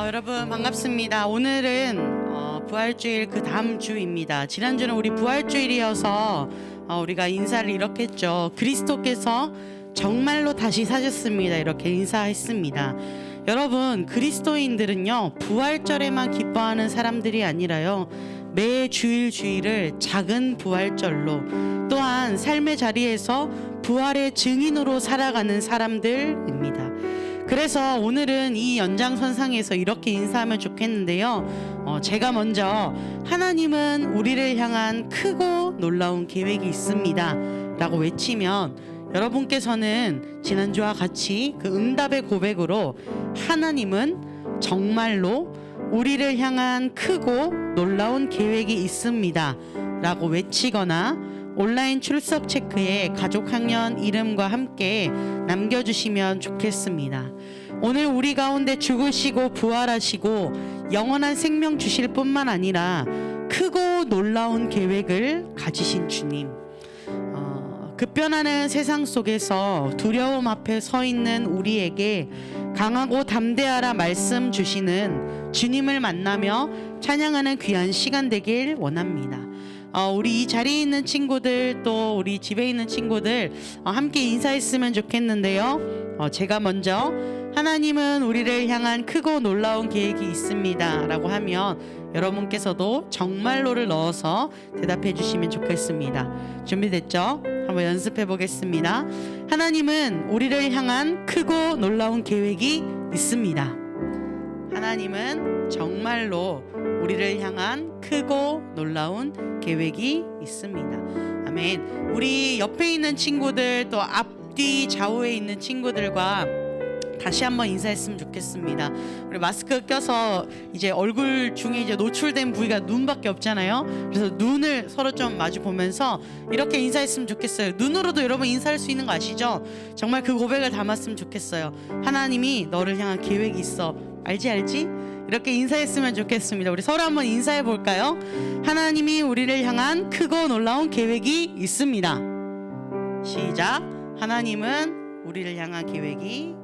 여러분 반갑습니다. 오늘은 부활주일 그 다음 주입니다. 지난주는 우리 부활주일이어서 우리가 인사를 이렇게 했죠. 그리스도께서 정말로 다시 사셨습니다. 이렇게 인사했습니다. 여러분, 그리스도인들은요 부활절에만 기뻐하는 사람들이 아니라요, 매 주일을 작은 부활절로, 또한 삶의 자리에서 부활의 증인으로 살아가는 사람들입니다. 그래서 오늘은 이 연장선상에서 이렇게 인사하면 좋겠는데요, 제가 먼저 하나님은 우리를 향한 크고 놀라운 계획이 있습니다 라고 외치면, 여러분께서는 지난주와 같이 그 응답의 고백으로 하나님은 정말로 우리를 향한 크고 놀라운 계획이 있습니다 라고 외치거나, 온라인 출석 체크에 가족 학년 이름과 함께 남겨주시면 좋겠습니다. 오늘 우리 가운데 죽으시고 부활하시고 영원한 생명 주실 뿐만 아니라 크고 놀라운 계획을 가지신 주님, 급변하는 세상 속에서 두려움 앞에 서 있는 우리에게 강하고 담대하라 말씀 주시는 주님을 만나며 찬양하는 귀한 시간 되길 원합니다. 우리 이 자리에 있는 친구들, 또 우리 집에 있는 친구들 함께 인사했으면 좋겠는데요, 제가 먼저 하나님은 우리를 향한 크고 놀라운 계획이 있습니다 라고 하면 여러분께서도 정말로를 넣어서 대답해 주시면 좋겠습니다. 준비됐죠? 한번 연습해 보겠습니다. 하나님은 우리를 향한 크고 놀라운 계획이 있습니다. 하나님은 정말로 우리를 향한 크고 놀라운 계획이 있습니다. 아멘. 우리 옆에 있는 친구들, 또 앞뒤 좌우에 있는 친구들과 다시 한번 인사했으면 좋겠습니다. 우리 마스크 껴서 이제 얼굴 중에 이제 노출된 부위가 눈밖에 없잖아요. 그래서 눈을 서로 좀 마주 보면서 이렇게 인사했으면 좋겠어요. 눈으로도 여러분 인사할 수 있는 거 아시죠? 정말 그 고백을 담았으면 좋겠어요. 하나님이 너를 향한 계획이 있어. 알지? 이렇게 인사했으면 좋겠습니다. 우리 서로 한번 인사해 볼까요? 하나님이 우리를 향한 크고 놀라운 계획이 있습니다. 시작. 하나님은 우리를 향한 계획이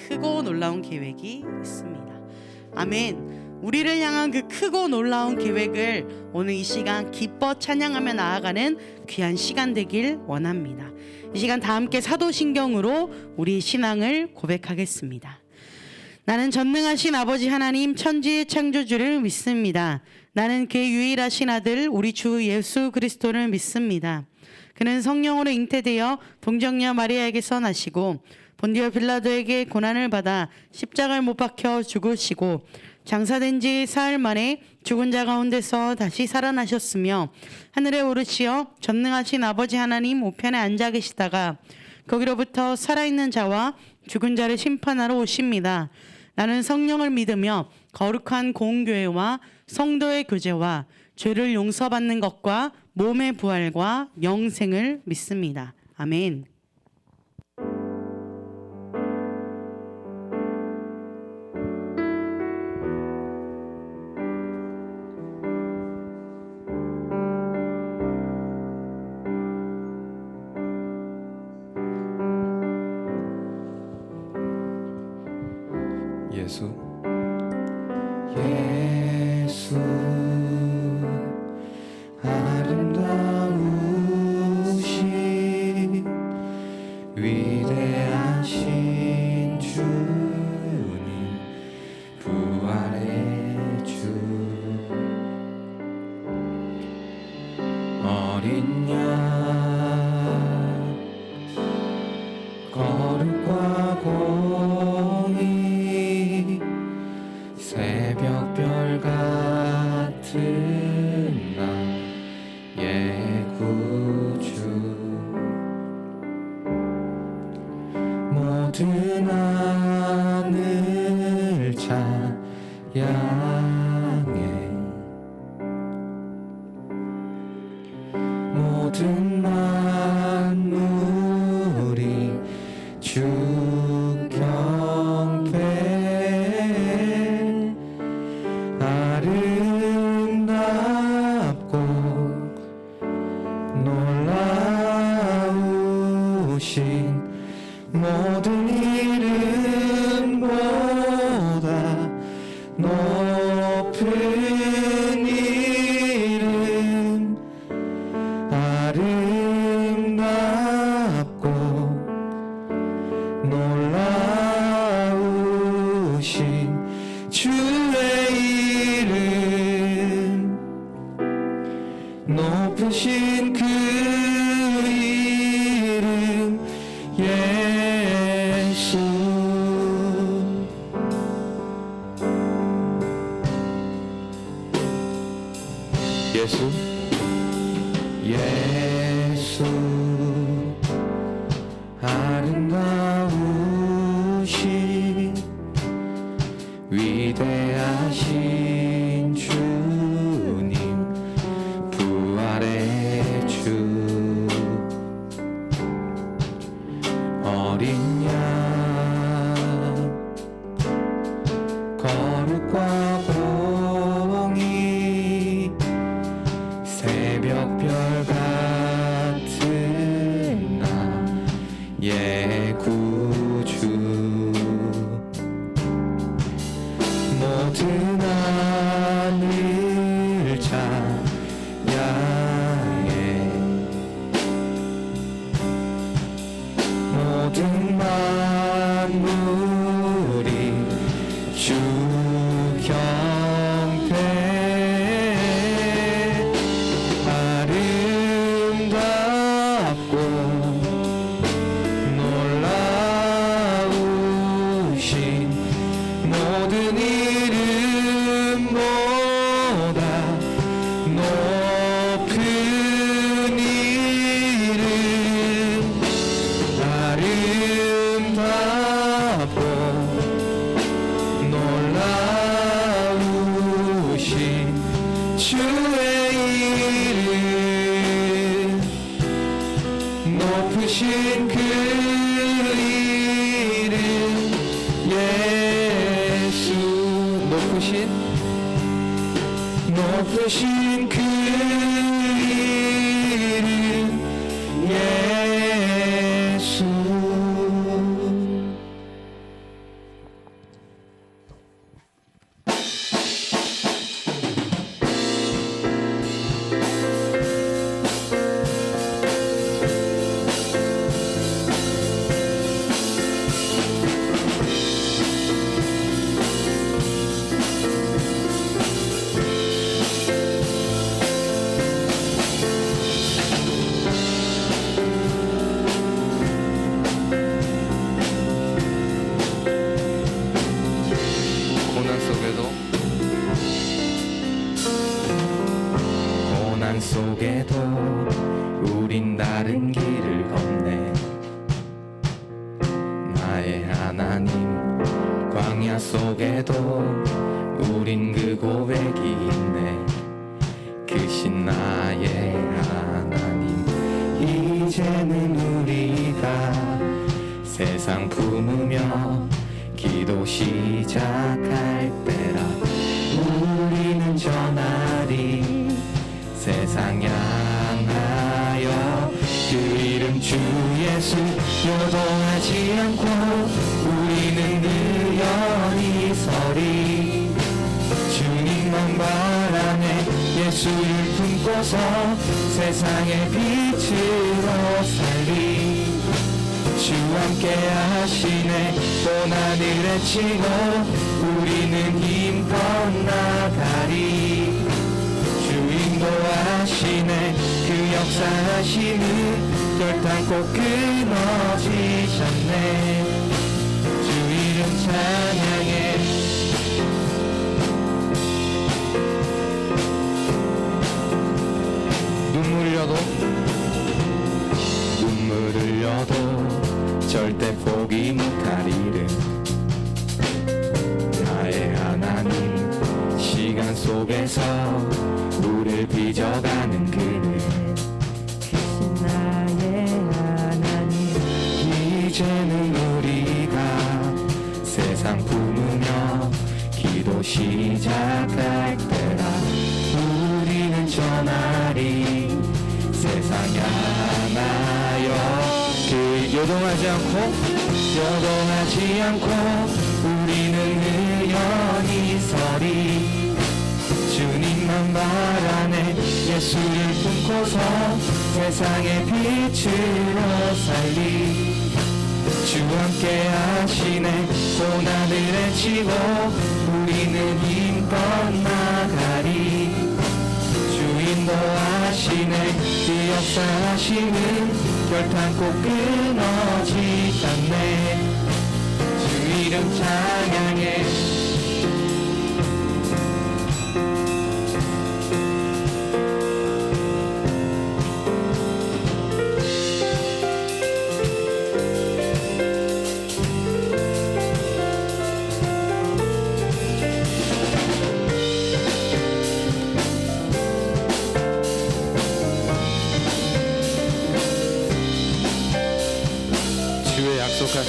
크고 놀라운 계획이 있습니다. 아멘. 우리를 향한 그 크고 놀라운 계획을 오늘 이 시간 기뻐 찬양하며 나아가는 귀한 시간 되길 원합니다. 이 시간 다 함께 사도신경으로 우리 신앙을 고백하겠습니다. 나는 전능하신 아버지 하나님 천지의 창조주를 믿습니다. 나는 그의 유일하신 아들 우리 주 예수 그리스도를 믿습니다. 그는 성령으로 잉태되어 동정녀 마리아에게서 나시고 본디오 빌라도에게 고난을 받아 십자가를 못 박혀 죽으시고 장사된 지 사흘 만에 죽은 자 가운데서 다시 살아나셨으며 하늘에 오르시어 전능하신 아버지 하나님 우편에 앉아 계시다가 거기로부터 살아있는 자와 죽은 자를 심판하러 오십니다. 나는 성령을 믿으며 거룩한 공교회와 성도의 교제와 죄를 용서받는 것과 몸의 부활과 영생을 믿습니다. 아멘. 예수 아름다우신 위대하신 주님, 부활의 주, 어린 양 거룩과 공의, 새벽별 같은 나의 구주, 모든 하늘 찬양해, 모든 만물이 주 경배, 아름답고 놀라우신 모든 이름보다 아름답고 놀라우신 주의 이름 높으신 그 이름 예수 예수 예수 아름다우신 위대하신 주님 부활의 주 어린 양 거룩과 공의 새벽별 같은 나의 구주 모든 하늘 찬양해 모든 만물이 주 형태 아름답고 놀라우신 모든 이름보다 높은 이름 아름답고 놀라우신 주의 이름 높으신 그 이름 예수 높으신 그 이름 예수 고난 속에도 우린 다른 길을 걷네 나의 하나님 광야 속에도 우린 그 고백이 있네 크신 나의 하나님 이제는 우리가 세상 품으며 기도 시작할 때라 우리는 전하리 세상 향하여 그 이름 주 예수 요동하지 않고 우리는 의연히 서리 주님만 바라네 예수를 품고서 세상의 빛으로 살리 주 함께 하시네 또 하늘에 치고 우리는 힘껏 나가리 주 인도하시네 그 역사하시는 결단코 끊어지셨네 주 이름 찬양해 눈물 흘려도 절대 포기 못할 이름 나의 하나님 시간 속에서 우릴 빚어가는 그름 크신 나의 하나님 이제는 우리가 세상 품으며 기도 시작할 때라 우리는 전하리 세상 향하여 그 요동하지 않고 우리는 의연히 서리 주님만 바라네 예수를 품고서 세상의 빛으로 살리 주 함께 하시네 고난을 헤치고 우리는 힘껏 나가리 주 인도하시네 그 역사하심은 결탄코 끊어지지 않네 주 이름 찬양해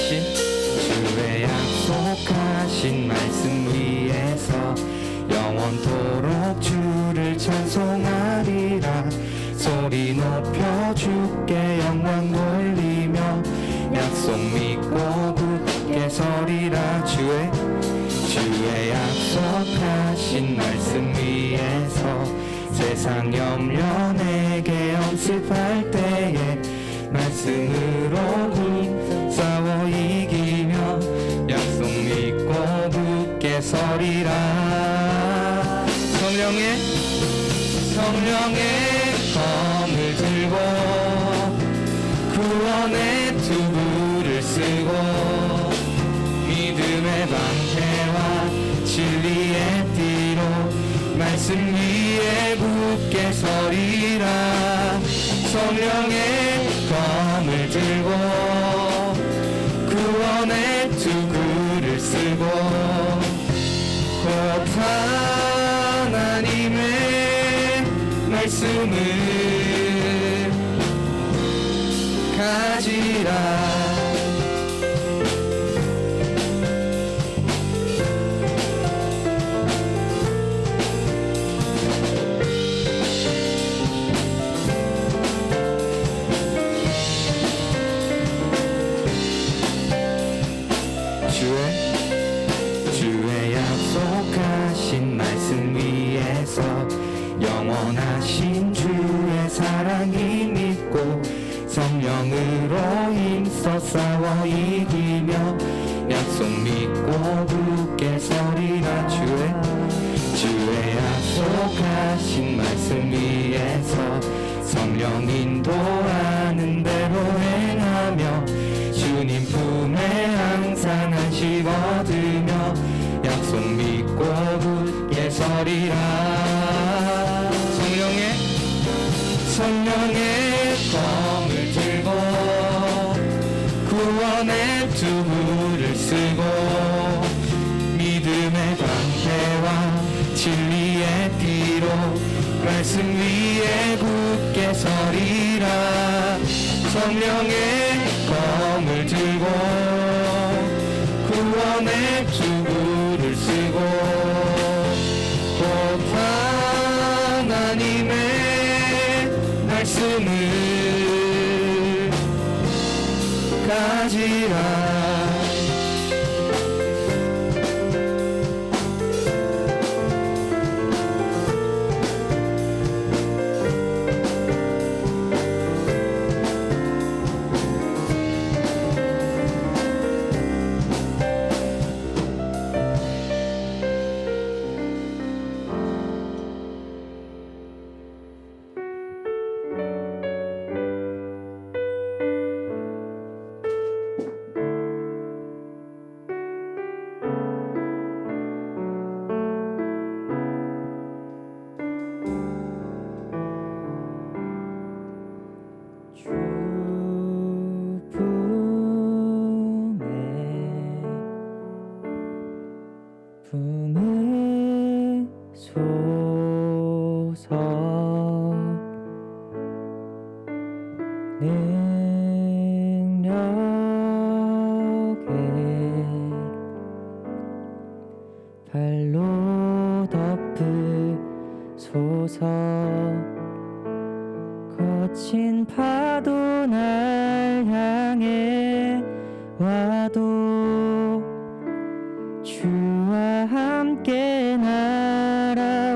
주의 약속하신 말씀 위에서 영원토록 주를 찬송하리라 소리 높여 주께 영광 돌리며 약속 믿고 굳게 서리라 주의 약속하신 말씀 위에서 세상 염려 내게 연습할 때에 말씀으로 싸워 이기며 약속 믿고 굳게 서리라 성령의 검을 들고 구원의 투구를 쓰고 믿음의 방패와 진리의 띠로 말씀 위에 굳게 서리라 성령의 검을 들고 구원의 투구를 쓰고 곧 하나님의 말씀을 가지라 주의 약속하신 말씀 위에서 영원하신 주의 사랑이 믿고 성령으로 힘써 싸워 이기며 약속 믿고 굳게 서리라 주의 약속하신 말씀 위에서 성령 인도하는 대로 행하며 주님 품에 항상 안식 얻으며 약속 믿고 굳게 서리라 성령의 검을 들고 구원의 투구를 쓰고 믿음의 방패와 진리의 띠로 말씀 위에 굳게 서리라 성령의 검을 들고 구원의 투구를 쓰고 곧 하나님의 말씀을 가지라 발로 덮으소서 거친 파도 날 향해 와도 주와 함께 날아오르리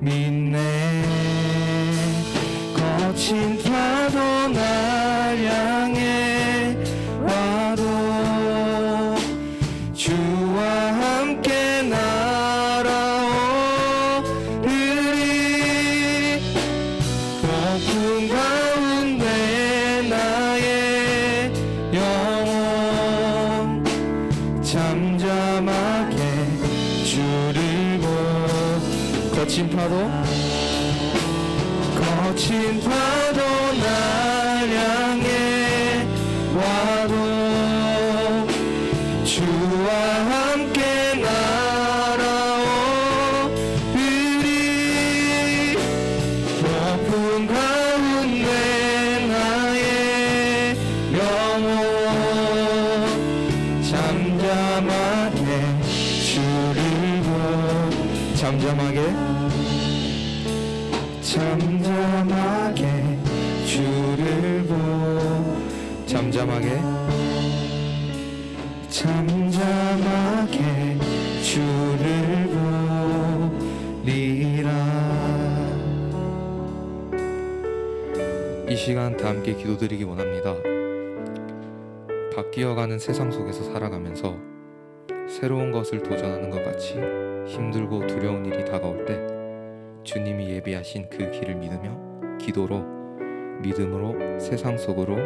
믿네. 거친 파도 날 향해 와도 주와 함께 날아오르리. 폭풍 가운데 나의 영혼 잠잠하게 주를 보. 거친 파도 날 향해 와도 주와 함께 날아오르리. 높은 가운데 나의 영혼 잠잠하게 주를 보. 잠잠하게 주를 보. 잠잠하게 주를 보리라. 이 시간 다 함께 기도드리기 원합니다. 바뀌어가는 세상 속에서 살아가면서 새로운 것을 도전하는 것 같이 힘들고 두려운 일이 다가올 때 주님이 예비하신 그 길을 믿으며 기도로 믿음으로 세상 속으로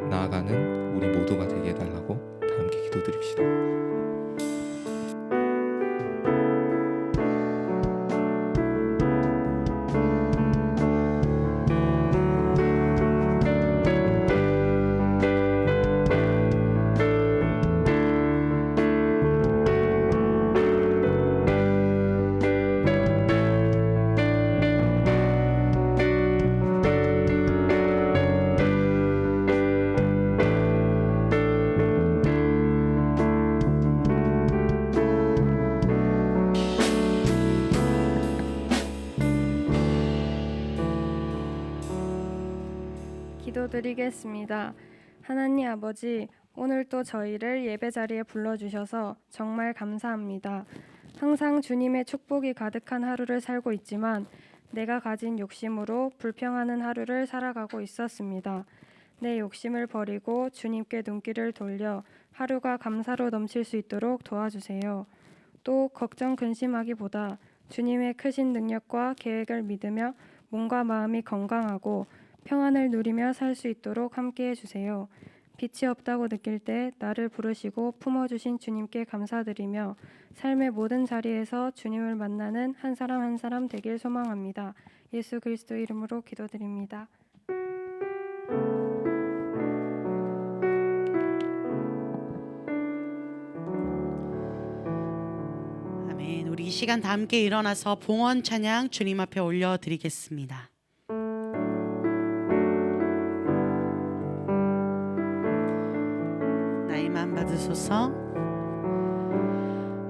나아가는 우리 모두가 되게 해달라고 다 함께 기도드립시다. 기도드리겠습니다. 하나님 아버지, 오늘 또 저희를 예배 자리에 불러주셔서 정말 감사합니다. 항상 주님의 축복이 가득한 하루를 살고 있지만 내가 가진 욕심으로 불평하는 하루를 살아가고 있었습니다. 내 욕심을 버리고 주님께 눈길을 돌려 하루가 감사로 넘칠 수 있도록 도와주세요. 또 걱정 근심하기보다 주님의 크신 능력과 계획을 믿으며 몸과 마음이 건강하고 평안을 누리며 살 수 있도록 함께해 주세요. 빛이 없다고 느낄 때 나를 부르시고 품어주신 주님께 감사드리며 삶의 모든 자리에서 주님을 만나는 한 사람 한 사람 되길 소망합니다. 예수 그리스도 이름으로 기도드립니다. 아멘. 우리 이 시간 다 함께 일어나서 봉헌 찬양 주님 앞에 올려드리겠습니다. 나의 맘 받으소서.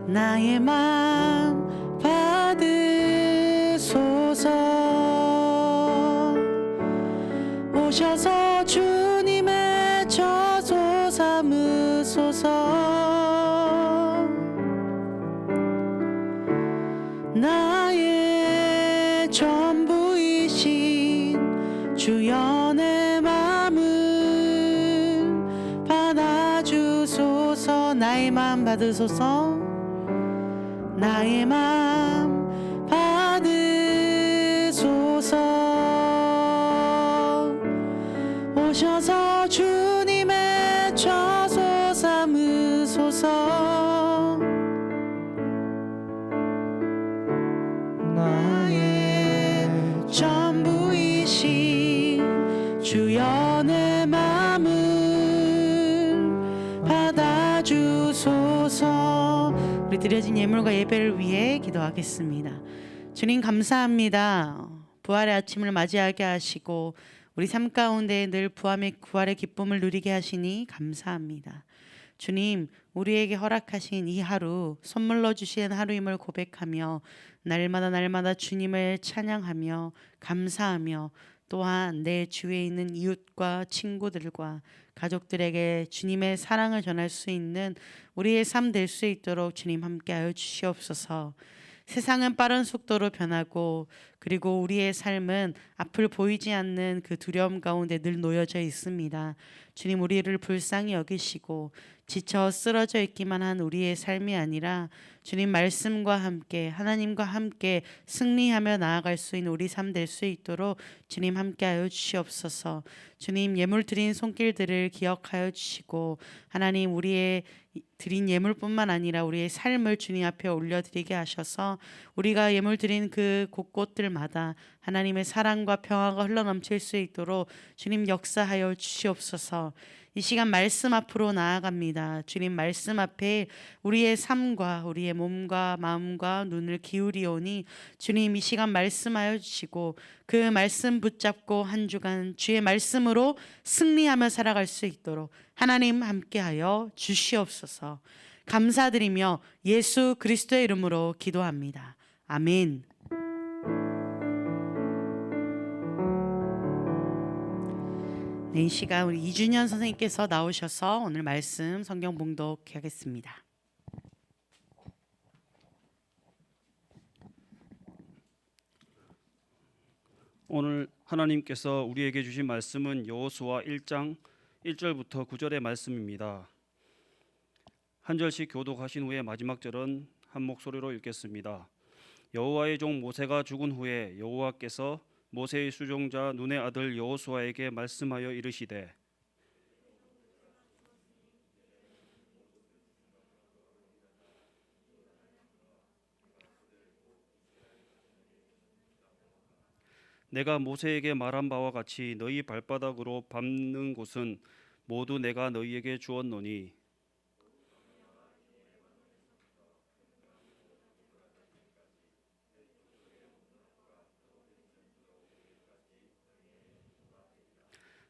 나의 맘 받으소서. 오셔서 주님의 저소 삼으소서. 나의 전부이신 주여 내 맘을 받아주소서. 나의 맘 받으소서. 나의 맘 받으소서. 오셔서 주님의 저소 삼으소서. 나의 전부이신 주여 내 맘을 받아주소서. 우리 드려진 예물과 예배를 위해 기도하겠습니다. 주님 감사합니다. 부활의 아침을 맞이하게 하시고 우리 삶 가운데 늘 부활의 기쁨을 누리게 하시니 감사합니다. 주님, 우리에게 허락하신 이 하루, 선물로 주신 하루임을 고백하며 날마다 주님을 찬양하며 감사하며 또한 내 주위에 있는 이웃과 친구들과 가족들에게 주님의 사랑을 전할 수 있는 우리의 삶 될 수 있도록 주님 함께하여 주시옵소서. 세상은 빠른 속도로 변하고 그리고 우리의 삶은 앞을 보이지 않는 그 두려움 가운데 늘 놓여져 있습니다. 주님, 우리를 불쌍히 여기시고 지쳐 쓰러져 있기만 한 우리의 삶이 아니라 주님 말씀과 함께 하나님과 함께 승리하며 나아갈 수 있는 우리 삶 될 수 있도록 주님 함께하여 주시옵소서. 주님, 예물 드린 손길들을 기억하여 주시고 하나님, 우리의 드린 예물뿐만 아니라 우리의 삶을 주님 앞에 올려드리게 하셔서 우리가 예물 드린 그 곳곳들마다 하나님의 사랑과 평화가 흘러넘칠 수 있도록 주님 역사하여 주시옵소서. 이 시간 말씀 앞으로 나아갑니다. 주님 말씀 앞에 우리의 삶과 우리의 몸과 마음과 눈을 기울이오니 주님 이 시간 말씀하여 주시고 그 말씀 붙잡고 한 주간 주의 말씀으로 승리하며 살아갈 수 있도록 하나님 함께하여 주시옵소서. 감사드리며 예수 그리스도의 이름으로 기도합니다. 아멘. 네, 이 시간 우리 이준현 선생님께서 나오셔서 오늘 말씀 성경 봉독하겠습니다. 오늘 하나님께서 우리에게 주신 말씀은 여호수아 1장 1절부터 9절의 말씀입니다. 한 절씩 교독하신 후에 마지막 절은 한 목소리로 읽겠습니다. 여호와의 종 모세가 죽은 후에 여호와께서 모세의 수종자 눈의 아들 여호수아에게 말씀하여 이르시되 내가 모세에게 말한 바와 같이 너희 발바닥으로 밟는 곳은 모두 내가 너희에게 주었노니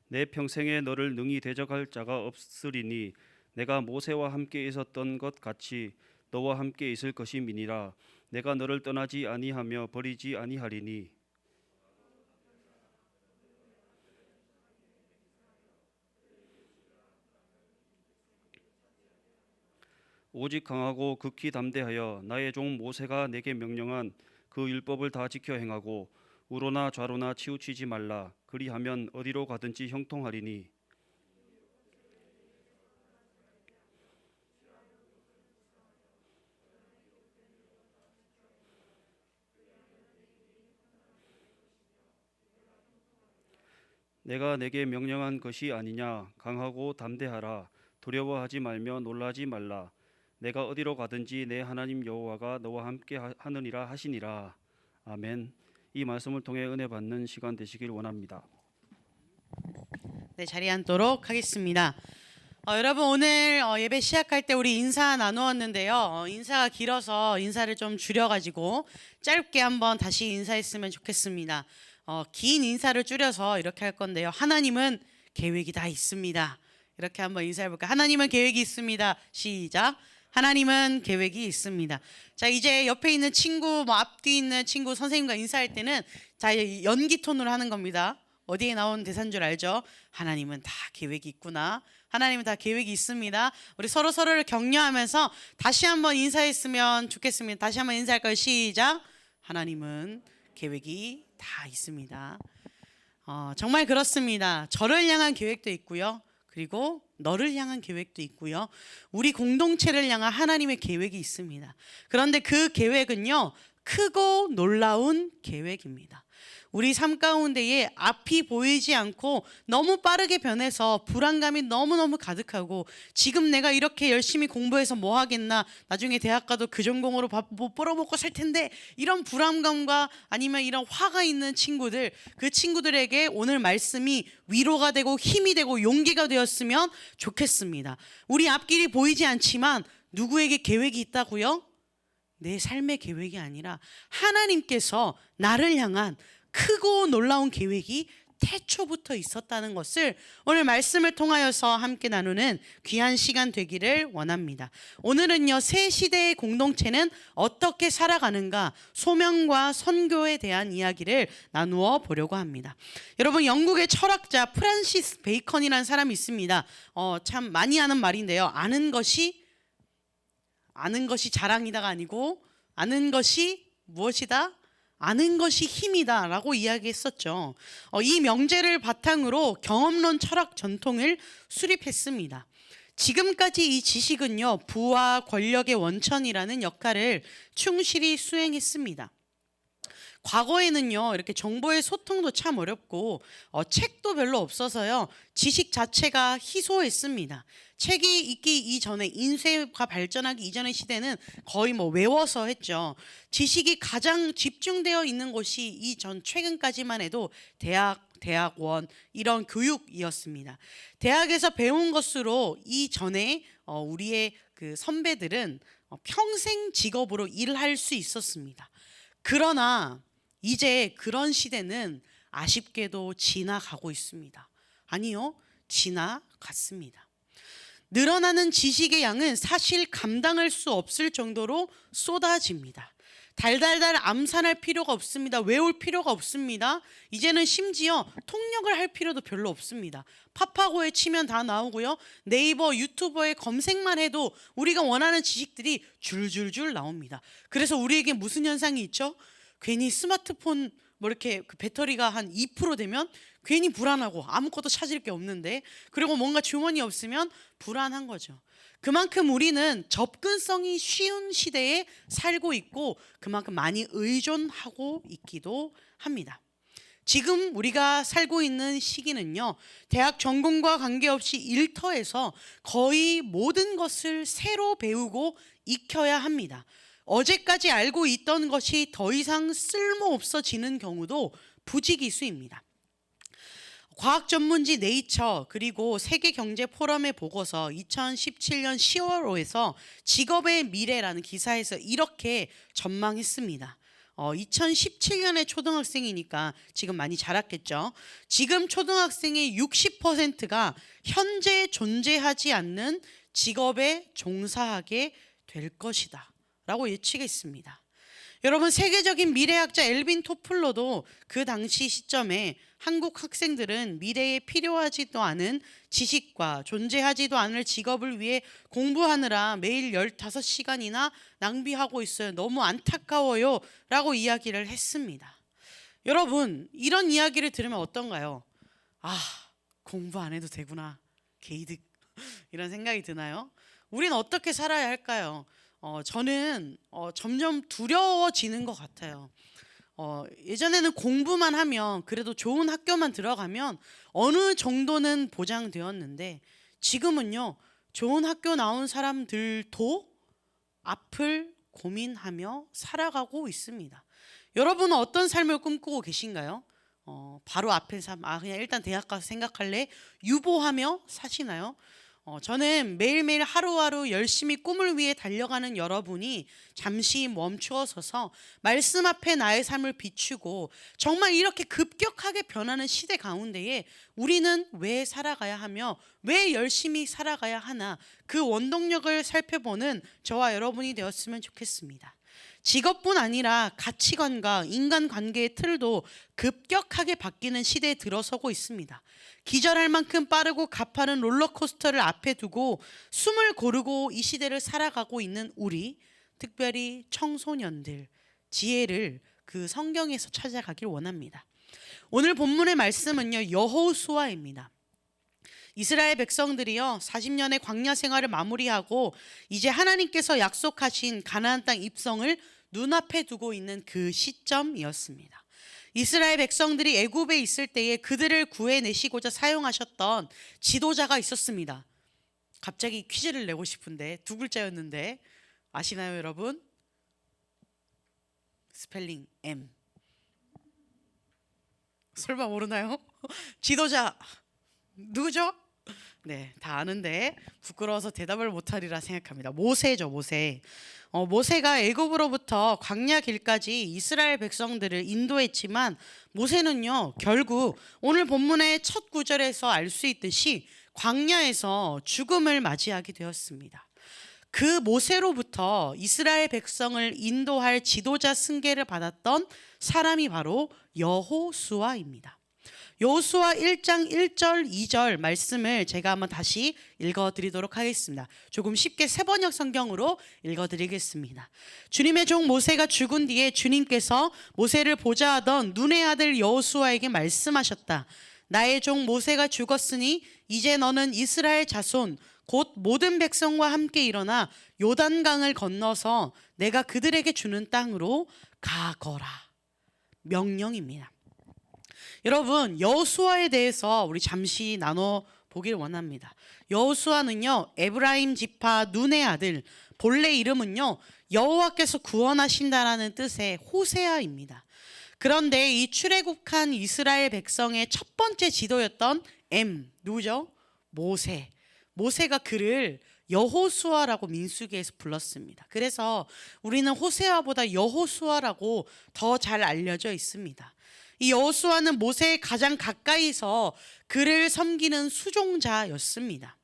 내 평생에 너를 능히 대적할 자가 없으리니 내가 모세와 함께 있었던 것 같이 너와 함께 있을 것임이니라. 내가 너를 떠나지 아니하며 버리지 아니하리니 오직 강하고 극히 담대하여 나의 종 모세가 내게 명령한 그 율법을 다 지켜 행하고 우로나 좌로나 치우치지 말라. 그리하면 어디로 가든지 형통하리니 내가 내게 명령한 것이 아니냐. 강하고 담대하라. 두려워하지 말며 놀라지 말라. 내가 어디로 가든지 내 하나님 여호와가 너와 함께 하느니라 하시니라. 아멘. 이 말씀을 통해 은혜 받는 시간 되시길 원합니다. 네, 자리에 앉도록 하겠습니다. 여러분 오늘 예배 시작할 때 우리 인사 나누었는데요. 인사가 길어서 인사를 좀 줄여가지고 짧게 한번 다시 인사했으면 좋겠습니다. 긴 인사를 줄여서 이렇게 할 건데요. 하나님은 계획이 다 있습니다. 이렇게 한번 인사해볼까요? 하나님은 계획이 있습니다. 시작. 하나님은 계획이 있습니다. 자, 이제 옆에 있는 친구, 앞뒤 있는 친구 선생님과 인사할 때는 자, 연기 톤으로 하는 겁니다. 어디에 나온 대사인 줄 알죠? 하나님은 다 계획이 있구나. 하나님은 다 계획이 있습니다. 우리 서로를 격려하면서 다시 한번 인사했으면 좋겠습니다. 다시 한번 인사할까요? 시작. 하나님은 계획이 다 있습니다. 정말 그렇습니다. 저를 향한 계획도 있고요. 그리고 너를 향한 계획도 있고요. 우리 공동체를 향한 하나님의 계획이 있습니다. 그런데 그 계획은요, 크고 놀라운 계획입니다. 우리 삶 가운데에 앞이 보이지 않고 너무 빠르게 변해서 불안감이 너무너무 가득하고 지금 내가 이렇게 열심히 공부해서 뭐 하겠나, 나중에 대학 가도 그 전공으로 밥 뭐 벌어먹고 살 텐데, 이런 불안감과 아니면 이런 화가 있는 친구들, 그 친구들에게 오늘 말씀이 위로가 되고 힘이 되고 용기가 되었으면 좋겠습니다. 우리 앞길이 보이지 않지만 누구에게 계획이 있다고요? 내 삶의 계획이 아니라 하나님께서 나를 향한 크고 놀라운 계획이 태초부터 있었다는 것을 오늘 말씀을 통하여서 함께 나누는 귀한 시간 되기를 원합니다. 오늘은요, 새 시대의 공동체는 어떻게 살아가는가, 소명과 선교에 대한 이야기를 나누어 보려고 합니다. 여러분, 영국의 철학자 프란시스 베이컨이라는 사람이 있습니다. 참 많이 하는 말인데요. 아는 것이 자랑이다가 아니고 아는 것이 무엇이다? 아는 것이 힘이다라고 이야기했었죠. 이 명제를 바탕으로 경험론 철학 전통을 수립했습니다. 지금까지 이 지식은요, 부와 권력의 원천이라는 역할을 충실히 수행했습니다. 과거에는요, 이렇게 정보의 소통도 참 어렵고 책도 별로 없어서요, 지식 자체가 희소했습니다. 책이 있기 이전에, 인쇄가 발전하기 이전의 시대는 거의 외워서 했죠. 지식이 가장 집중되어 있는 곳이 최근까지만 해도 대학원 이런 교육이었습니다. 대학에서 배운 것으로 이전에 우리의 그 선배들은 평생 직업으로 일을 할 수 있었습니다. 그러나 이제 그런 시대는 아쉽게도 지나가고 있습니다. 아니요, 지나갔습니다. 늘어나는 지식의 양은 사실 감당할 수 없을 정도로 쏟아집니다. 달달달 암산할 필요가 없습니다. 외울 필요가 없습니다. 이제는 심지어 통역을 할 필요도 별로 없습니다. 팝하고에 치면 다 나오고요. 네이버, 유튜버에 검색만 해도 우리가 원하는 지식들이 줄줄줄 나옵니다. 그래서 우리에게 무슨 현상이 있죠? 괜히 스마트폰 이렇게 그 배터리가 한 2% 되면 괜히 불안하고 아무것도 찾을 게 없는데, 그리고 뭔가 주머니 없으면 불안한 거죠. 그만큼 우리는 접근성이 쉬운 시대에 살고 있고 그만큼 많이 의존하고 있기도 합니다. 지금 우리가 살고 있는 시기는요, 대학 전공과 관계없이 일터에서 거의 모든 것을 새로 배우고 익혀야 합니다. 어제까지 알고 있던 것이 더 이상 쓸모없어지는 경우도 부지기수입니다. 과학 전문지 네이처 그리고 세계경제포럼의 보고서 2017년 10월호에서 직업의 미래라는 기사에서 이렇게 전망했습니다. 2017년에 초등학생이니까 지금 많이 자랐겠죠. 지금 초등학생의 60%가 현재 존재하지 않는 직업에 종사하게 될 것이다 라고 예측했습니다. 여러분, 세계적인 미래학자 엘빈 토플러도 그 당시 시점에 한국 학생들은 미래에 필요하지도 않은 지식과 존재하지도 않을 직업을 위해 공부하느라 매일 15시간이나 낭비하고 있어요. 너무 안타까워요 라고 이야기를 했습니다. 여러분, 이런 이야기를 들으면 어떤가요? 아, 공부 안 해도 되구나, 개이득 이런 생각이 드나요? 우린 어떻게 살아야 할까요? 저는 점점 두려워지는 것 같아요. 예전에는 공부만 하면, 그래도 좋은 학교만 들어가면 어느 정도는 보장되었는데, 지금은요, 좋은 학교 나온 사람들도 앞을 고민하며 살아가고 있습니다. 여러분은 어떤 삶을 꿈꾸고 계신가요? 바로 앞에 삶, 그냥 일단 대학 가서 생각할래? 유보하며 사시나요? 저는 매일매일 하루하루 열심히 꿈을 위해 달려가는 여러분이 잠시 멈추어 서서 말씀 앞에 나의 삶을 비추고, 정말 이렇게 급격하게 변하는 시대 가운데에 우리는 왜 살아가야 하며 왜 열심히 살아가야 하나, 그 원동력을 살펴보는 저와 여러분이 되었으면 좋겠습니다. 직업뿐 아니라 가치관과 인간관계의 틀도 급격하게 바뀌는 시대에 들어서고 있습니다. 기절할 만큼 빠르고 가파른 롤러코스터를 앞에 두고 숨을 고르고 이 시대를 살아가고 있는 우리, 특별히 청소년들, 지혜를 그 성경에서 찾아가길 원합니다. 오늘 본문의 말씀은요, 여호수아입니다. 이스라엘 백성들이요, 40년의 광야 생활을 마무리하고 이제 하나님께서 약속하신 가나안 땅 입성을 눈앞에 두고 있는 그 시점이었습니다. 이스라엘 백성들이 애굽에 있을 때에 그들을 구해내시고자 사용하셨던 지도자가 있었습니다. 갑자기 퀴즈를 내고 싶은데 두 글자였는데 아시나요, 여러분? 스펠링 M. 설마 모르나요? 지도자 누구죠? 네, 다 아는데 부끄러워서 대답을 못하리라 생각합니다. 모세죠, 모세. 모세가 애굽으로부터 광야 길까지 이스라엘 백성들을 인도했지만, 모세는요, 결국 오늘 본문의 첫 구절에서 알 수 있듯이 광야에서 죽음을 맞이하게 되었습니다. 그 모세로부터 이스라엘 백성을 인도할 지도자 승계를 받았던 사람이 바로 여호수아입니다. 여호수아 1장 1절 2절 말씀을 제가 한번 다시 읽어드리도록 하겠습니다. 조금 쉽게 세번역 성경으로 읽어드리겠습니다. 주님의 종 모세가 죽은 뒤에 주님께서 모세를 보좌하던 눈의 아들 여호수아에게 말씀하셨다. 나의 종 모세가 죽었으니 이제 너는 이스라엘 자손 곧 모든 백성과 함께 일어나 요단강을 건너서 내가 그들에게 주는 땅으로 가거라. 명령입니다. 여러분, 여호수아에 대해서 우리 잠시 나눠 보길 원합니다. 여호수아는요, 에브라임 지파 눈의 아들, 본래 이름은요, 여호와께서 구원하신다라는 뜻의 호세아입니다. 그런데 이 출애굽한 이스라엘 백성의 첫 번째 지도였던 누구죠? 모세가 그를 여호수아라고 민수기에서 불렀습니다. 그래서 우리는 호세아보다 여호수아라고 더 잘 알려져 있습니다. 이 여호수아는 모세의 가장 가까이서 그를 섬기는 수종자였습니다.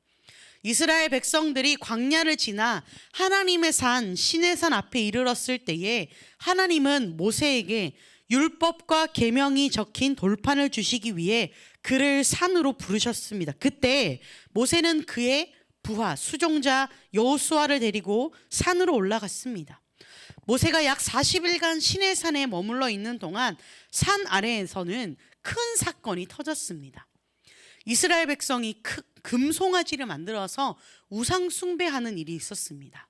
이스라엘 백성들이 광야를 지나 하나님의 산 시내산 앞에 이르렀을 때에 하나님은 모세에게 율법과 계명이 적힌 돌판을 주시기 위해 그를 산으로 부르셨습니다. 그때 모세는 그의 부하 수종자 여호수아를 데리고 산으로 올라갔습니다. 모세가 약 40일간 시내산에 머물러 있는 동안 산 아래에서는 큰 사건이 터졌습니다. 이스라엘 백성이 금송아지를 만들어서 우상 숭배하는 일이 있었습니다.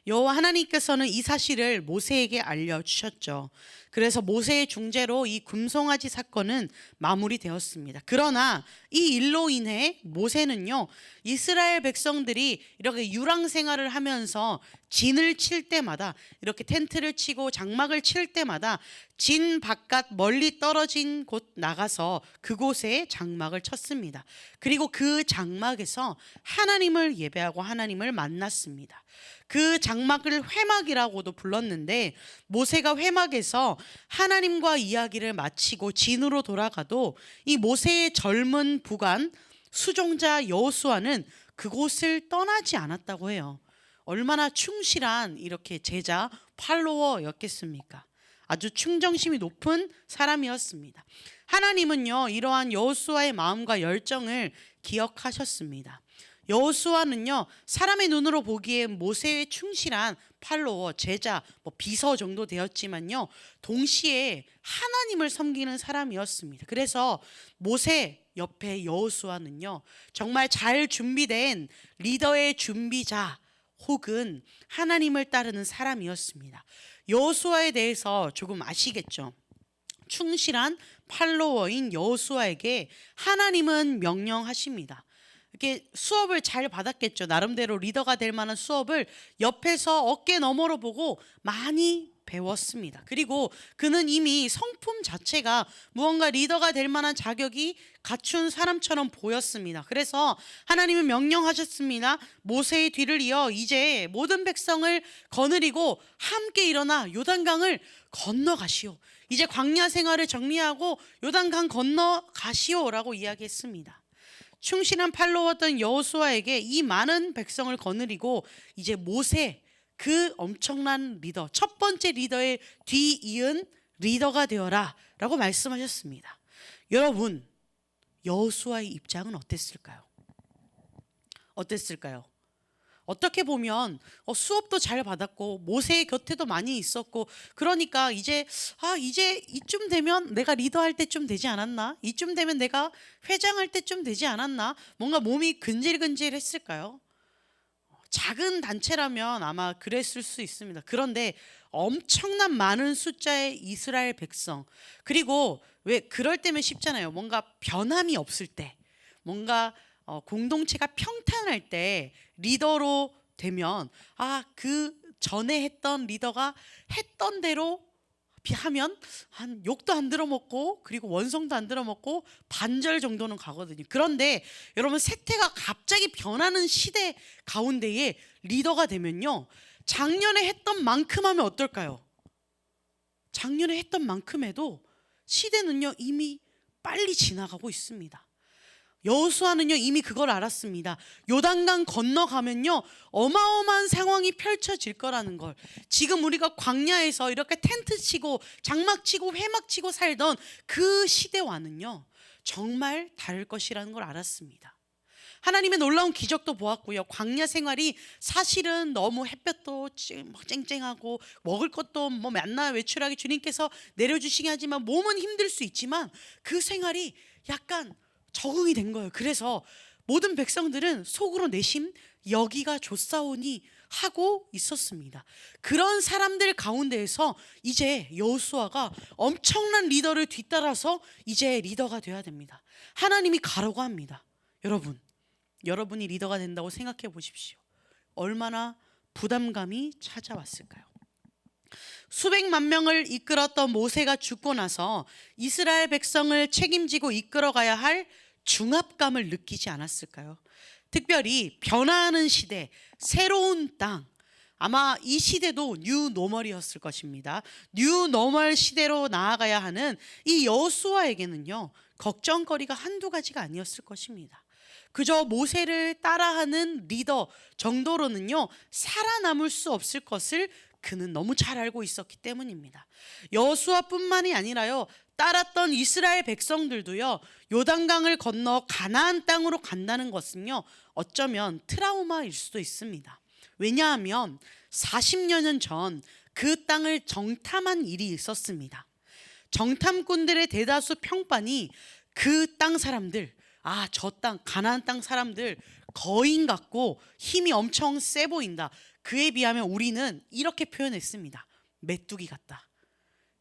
여호와 하나님께서는 이 사실을 모세에게 알려주셨죠. 그래서 모세의 중재로 이 금송아지 사건은 마무리되었습니다. 그러나 이 일로 인해 모세는요, 이스라엘 백성들이 이렇게 유랑 생활을 하면서 진을 칠 때마다, 이렇게 텐트를 치고 장막을 칠 때마다 진 바깥 멀리 떨어진 곳 나가서 그곳에 장막을 쳤습니다. 그리고 그 장막에서 하나님을 예배하고 하나님을 만났습니다. 그 장막을 회막이라고도 불렀는데, 모세가 회막에서 하나님과 이야기를 마치고 진으로 돌아가도 이 모세의 젊은 부관 수종자 여호수아는 그곳을 떠나지 않았다고 해요. 얼마나 충실한 이렇게 제자 팔로워였겠습니까? 아주 충정심이 높은 사람이었습니다. 하나님은요, 이러한 여호수아의 마음과 열정을 기억하셨습니다. 여호수아는요, 사람의 눈으로 보기에 모세의 충실한 팔로워, 제자, 비서 정도 되었지만요, 동시에 하나님을 섬기는 사람이었습니다. 그래서 모세 옆에 여호수아는요, 정말 잘 준비된 리더의 준비자 혹은 하나님을 따르는 사람이었습니다. 여호수아에 대해서 조금 아시겠죠? 충실한 팔로워인 여호수아에게 하나님은 명령하십니다. 이렇게 수업을 잘 받았겠죠. 나름대로 리더가 될 만한 수업을 옆에서 어깨 너머로 보고 많이 배웠습니다. 그리고 그는 이미 성품 자체가 무언가 리더가 될 만한 자격이 갖춘 사람처럼 보였습니다. 그래서 하나님은 명령하셨습니다. 모세의 뒤를 이어 이제 모든 백성을 거느리고 함께 일어나 요단강을 건너가시오. 이제 광야 생활을 정리하고 요단강 건너가시오라고 이야기했습니다. 충실한 팔로워였던 여호수아에게 이 많은 백성을 거느리고 이제 모세, 그 엄청난 리더, 첫 번째 리더의 뒤이은 리더가 되어라 라고 말씀하셨습니다. 여러분, 여호수아의 입장은 어땠을까요? 어떻게 보면 수업도 잘 받았고 모세의 곁에도 많이 있었고, 그러니까 이제 이쯤 되면 내가 리더할 때쯤 되지 않았나? 이쯤 되면 내가 회장할 때쯤 되지 않았나? 뭔가 몸이 근질근질했을까요? 작은 단체라면 아마 그랬을 수 있습니다. 그런데 엄청난 많은 숫자의 이스라엘 백성, 그리고 왜 그럴 때면 쉽잖아요. 뭔가 변함이 없을 때, 뭔가 공동체가 평탄할 때 리더로 되면 그 전에 했던 리더가 했던 대로 하면 한 욕도 안 들어먹고 그리고 원성도 안 들어먹고 반절 정도는 가거든요. 그런데 여러분, 세태가 갑자기 변하는 시대 가운데에 리더가 되면요, 작년에 했던 만큼 하면 어떨까요? 작년에 했던 만큼 해도 시대는요 이미 빨리 지나가고 있습니다. 여호수아는요 이미 그걸 알았습니다. 요단강 건너가면요 어마어마한 상황이 펼쳐질 거라는 걸. 지금 우리가 광야에서 이렇게 텐트 치고 장막 치고 회막 치고 살던 그 시대와는요 정말 다를 것이라는 걸 알았습니다. 하나님의 놀라운 기적도 보았고요. 광야 생활이 사실은 너무 햇볕도 쨍쨍하고 먹을 것도 뭐 맨날 외출하게 주님께서 내려주시긴 하지만 몸은 힘들 수 있지만 그 생활이 약간 적응이 된 거예요. 그래서 모든 백성들은 속으로 내심 여기가 좋사오니 하고 있었습니다. 그런 사람들 가운데에서 이제 여호수아가 엄청난 리더를 뒤따라서 이제 리더가 돼야 됩니다. 하나님이 가라고 합니다. 여러분이 리더가 된다고 생각해 보십시오. 얼마나 부담감이 찾아왔을까요? 수백만 명을 이끌었던 모세가 죽고 나서 이스라엘 백성을 책임지고 이끌어가야 할 중압감을 느끼지 않았을까요? 특별히 변화하는 시대, 새로운 땅, 아마 이 시대도 뉴노멀이었을 것입니다. 뉴노멀 시대로 나아가야 하는 이 여호수아에게는요 걱정거리가 한두 가지가 아니었을 것입니다. 그저 모세를 따라하는 리더 정도로는요 살아남을 수 없을 것을 그는 너무 잘 알고 있었기 때문입니다. 여호수아뿐만이 아니라요 따랐던 이스라엘 백성들도요 요단강을 건너 가나안 땅으로 간다는 것은요 어쩌면 트라우마일 수도 있습니다. 왜냐하면 40여 전 그 땅을 정탐한 일이 있었습니다. 정탐꾼들의 대다수 평판이 그 땅 사람들, 저 땅 가나안 땅 사람들 거인 같고 힘이 엄청 세 보인다. 그에 비하면 우리는 이렇게 표현했습니다. 메뚜기 같다.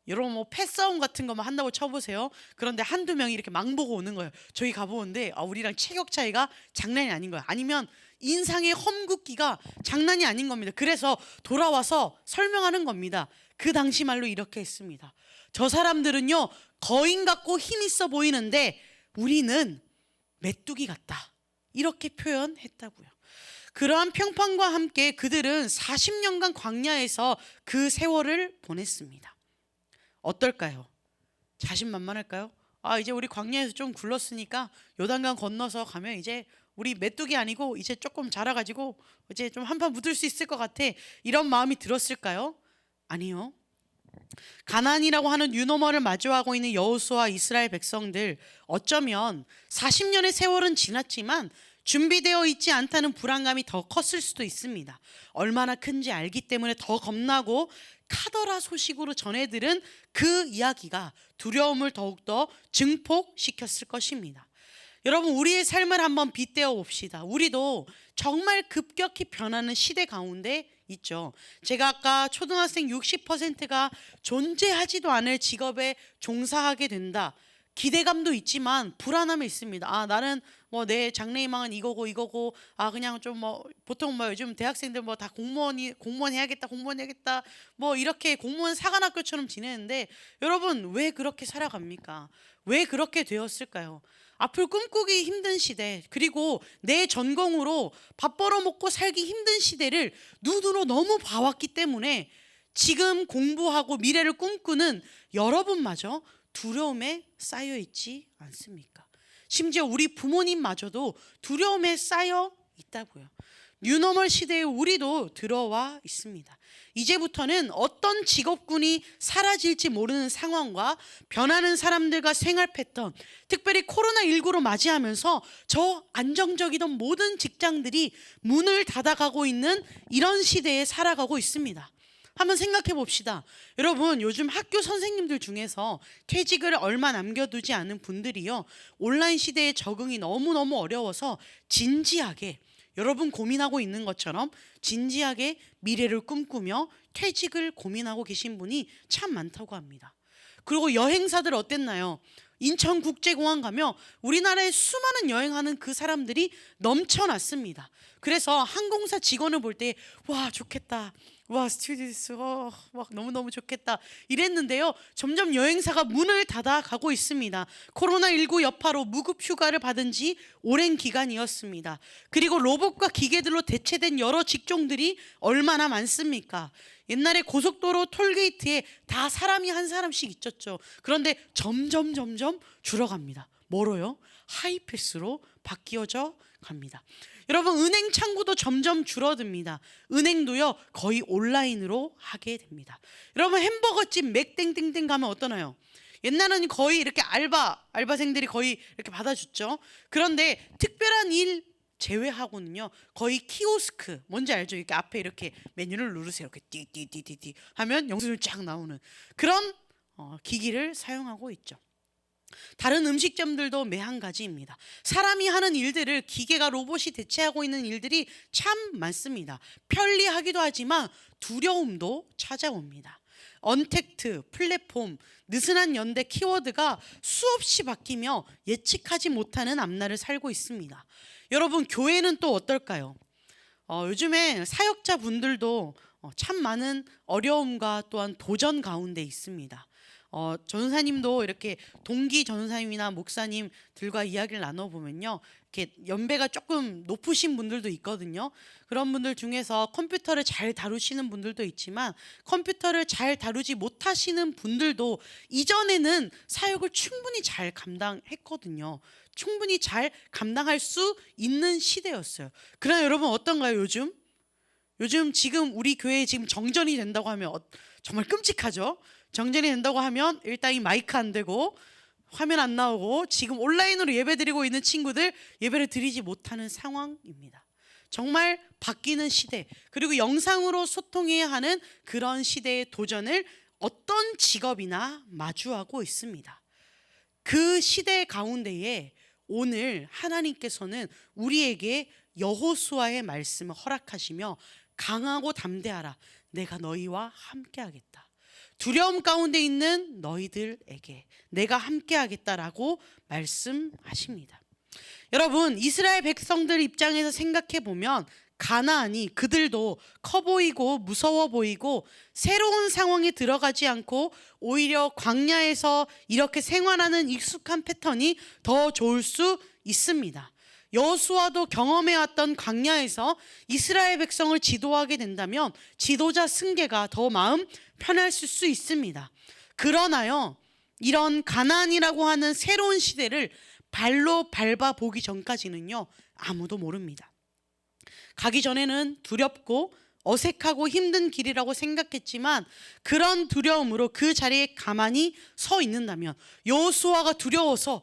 여러분 뭐 패싸움 같은 거만 한다고 쳐보세요. 그런데 한두 명이 이렇게 망보고 오는 거예요. 저희 가보는데 우리랑 체격 차이가 장난이 아닌 거예요. 아니면 인상의 험긋기가 장난이 아닌 겁니다. 그래서 돌아와서 설명하는 겁니다. 그 당시 말로 이렇게 했습니다. 저 사람들은요 거인 같고 힘 있어 보이는데 우리는 메뚜기 같다. 이렇게 표현했다고요. 그러한 평판과 함께 그들은 40년간 광야에서 그 세월을 보냈습니다. 어떨까요? 자신만만할까요? 이제 우리 광야에서 좀 굴렀으니까 요단강 건너서 가면 이제 우리 메뚜기 아니고 이제 조금 자라가지고 이제 좀 한판 붙을 수 있을 것 같아. 이런 마음이 들었을까요? 아니요. 가나안이라고 하는 유노멀을 마주하고 있는 여호수아 이스라엘 백성들, 어쩌면 40년의 세월은 지났지만 준비되어 있지 않다는 불안감이 더 컸을 수도 있습니다. 얼마나 큰지 알기 때문에 더 겁나고 카더라 소식으로 전해들은 그 이야기가 두려움을 더욱더 증폭시켰을 것입니다. 여러분 우리의 삶을 한번 빗대어 봅시다. 우리도 정말 급격히 변하는 시대 가운데 있죠. 제가 아까 초등학생 60%가 존재하지도 않을 직업에 종사하게 된다. 기대감도 있지만 불안함이 있습니다. 나는 뭐 내 장래희망은 이거고 그냥 좀 뭐 보통 뭐 요즘 대학생들 뭐 다 공무원 해야겠다 뭐 이렇게 공무원 사관학교처럼 지내는데 여러분 왜 그렇게 살아갑니까? 왜 그렇게 되었을까요? 앞을 꿈꾸기 힘든 시대, 그리고 내 전공으로 밥 벌어먹고 살기 힘든 시대를 눈으로 너무 봐왔기 때문에 지금 공부하고 미래를 꿈꾸는 여러분마저 두려움에 쌓여 있지 않습니까? 심지어 우리 부모님마저도 두려움에 쌓여 있다고요. 뉴노멀 시대에 우리도 들어와 있습니다. 이제부터는 어떤 직업군이 사라질지 모르는 상황과 변하는 사람들과 생활 패턴, 특별히 코로나19로 맞이하면서 저 안정적이던 모든 직장들이 문을 닫아가고 있는 이런 시대에 살아가고 있습니다. 한번 생각해 봅시다. 여러분 요즘 학교 선생님들 중에서 퇴직을 얼마 남겨두지 않은 분들이요 온라인 시대에 적응이 너무너무 어려워서 진지하게 여러분 고민하고 있는 것처럼 진지하게 미래를 꿈꾸며 퇴직을 고민하고 계신 분이 참 많다고 합니다. 그리고 여행사들 어땠나요? 인천국제공항 가면 우리나라에 수많은 여행하는 그 사람들이 넘쳐났습니다. 그래서 항공사 직원을 볼 때 와 좋겠다, 와 스튜디오스 막 너무너무 좋겠다 이랬는데요 점점 여행사가 문을 닫아가고 있습니다. 코로나19 여파로 무급 휴가를 받은 지 오랜 기간이었습니다. 그리고 로봇과 기계들로 대체된 여러 직종들이 얼마나 많습니까? 옛날에 고속도로 톨게이트에 다 사람이 한 사람씩 있었죠. 그런데 점점 줄어갑니다. 뭐로요? 하이패스로 바뀌어져 갑니다. 여러분, 은행 창구도 점점 줄어듭니다. 은행도요 거의 온라인으로 하게 됩니다. 여러분, 햄버거집 맥땡땡땡 가면 어떠나요? 옛날에는 거의 이렇게 알바생들이 거의 이렇게 받아줬죠. 그런데 특별한 일 제외하고는요 거의 키오스크, 뭔지 알죠? 이렇게 앞에 이렇게 메뉴를 누르세요. 이렇게 띠띠띠띠띠 하면 영수증이 쫙 나오는 그런 기기를 사용하고 있죠. 다른 음식점들도 매한가지입니다. 사람이 하는 일들을 기계가, 로봇이 대체하고 있는 일들이 참 많습니다. 편리하기도 하지만 두려움도 찾아옵니다. 언택트, 플랫폼, 느슨한 연대 키워드가 수없이 바뀌며 예측하지 못하는 앞날을 살고 있습니다. 여러분, 교회는 또 어떨까요? 요즘에 사역자 분들도 참 많은 어려움과 또한 도전 가운데 있습니다. 전사님도 이렇게 동기 전사님이나 목사님들과 이야기를 나눠보면요, 이렇게 연배가 조금 높으신 분들도 있거든요. 그런 분들 중에서 컴퓨터를 잘 다루시는 분들도 있지만 컴퓨터를 잘 다루지 못하시는 분들도 이전에는 사역을 충분히 잘 감당했거든요. 충분히 잘 감당할 수 있는 시대였어요. 그러나 여러분, 어떤가요? 요즘 지금 우리 교회에 지금 정전이 된다고 하면 정말 끔찍하죠. 정전이 된다고 하면 일단 이 마이크 안 되고 화면 안 나오고 지금 온라인으로 예배드리고 있는 친구들 예배를 드리지 못하는 상황입니다. 정말 바뀌는 시대, 그리고 영상으로 소통해야 하는 그런 시대의 도전을 어떤 직업이나 마주하고 있습니다. 그 시대 가운데에 오늘 하나님께서는 우리에게 여호수아의 말씀을 허락하시며 강하고 담대하라, 내가 너희와 함께하겠다. 두려움 가운데 있는 너희들에게 내가 함께하겠다라고 말씀하십니다. 여러분, 이스라엘 백성들 입장에서 생각해 보면 가나안이 그들도 커 보이고 무서워 보이고 새로운 상황에 들어가지 않고 오히려 광야에서 이렇게 생활하는 익숙한 패턴이 더 좋을 수 있습니다. 여호수아도 경험해왔던 광야에서 이스라엘 백성을 지도하게 된다면 지도자 승계가 더 마음 편하실 수 있습니다. 그러나요, 이런 가나안이라고 하는 새로운 시대를 발로 밟아보기 전까지는요 아무도 모릅니다. 가기 전에는 두렵고 어색하고 힘든 길이라고 생각했지만 그런 두려움으로 그 자리에 가만히 서 있는다면, 여호수아가 두려워서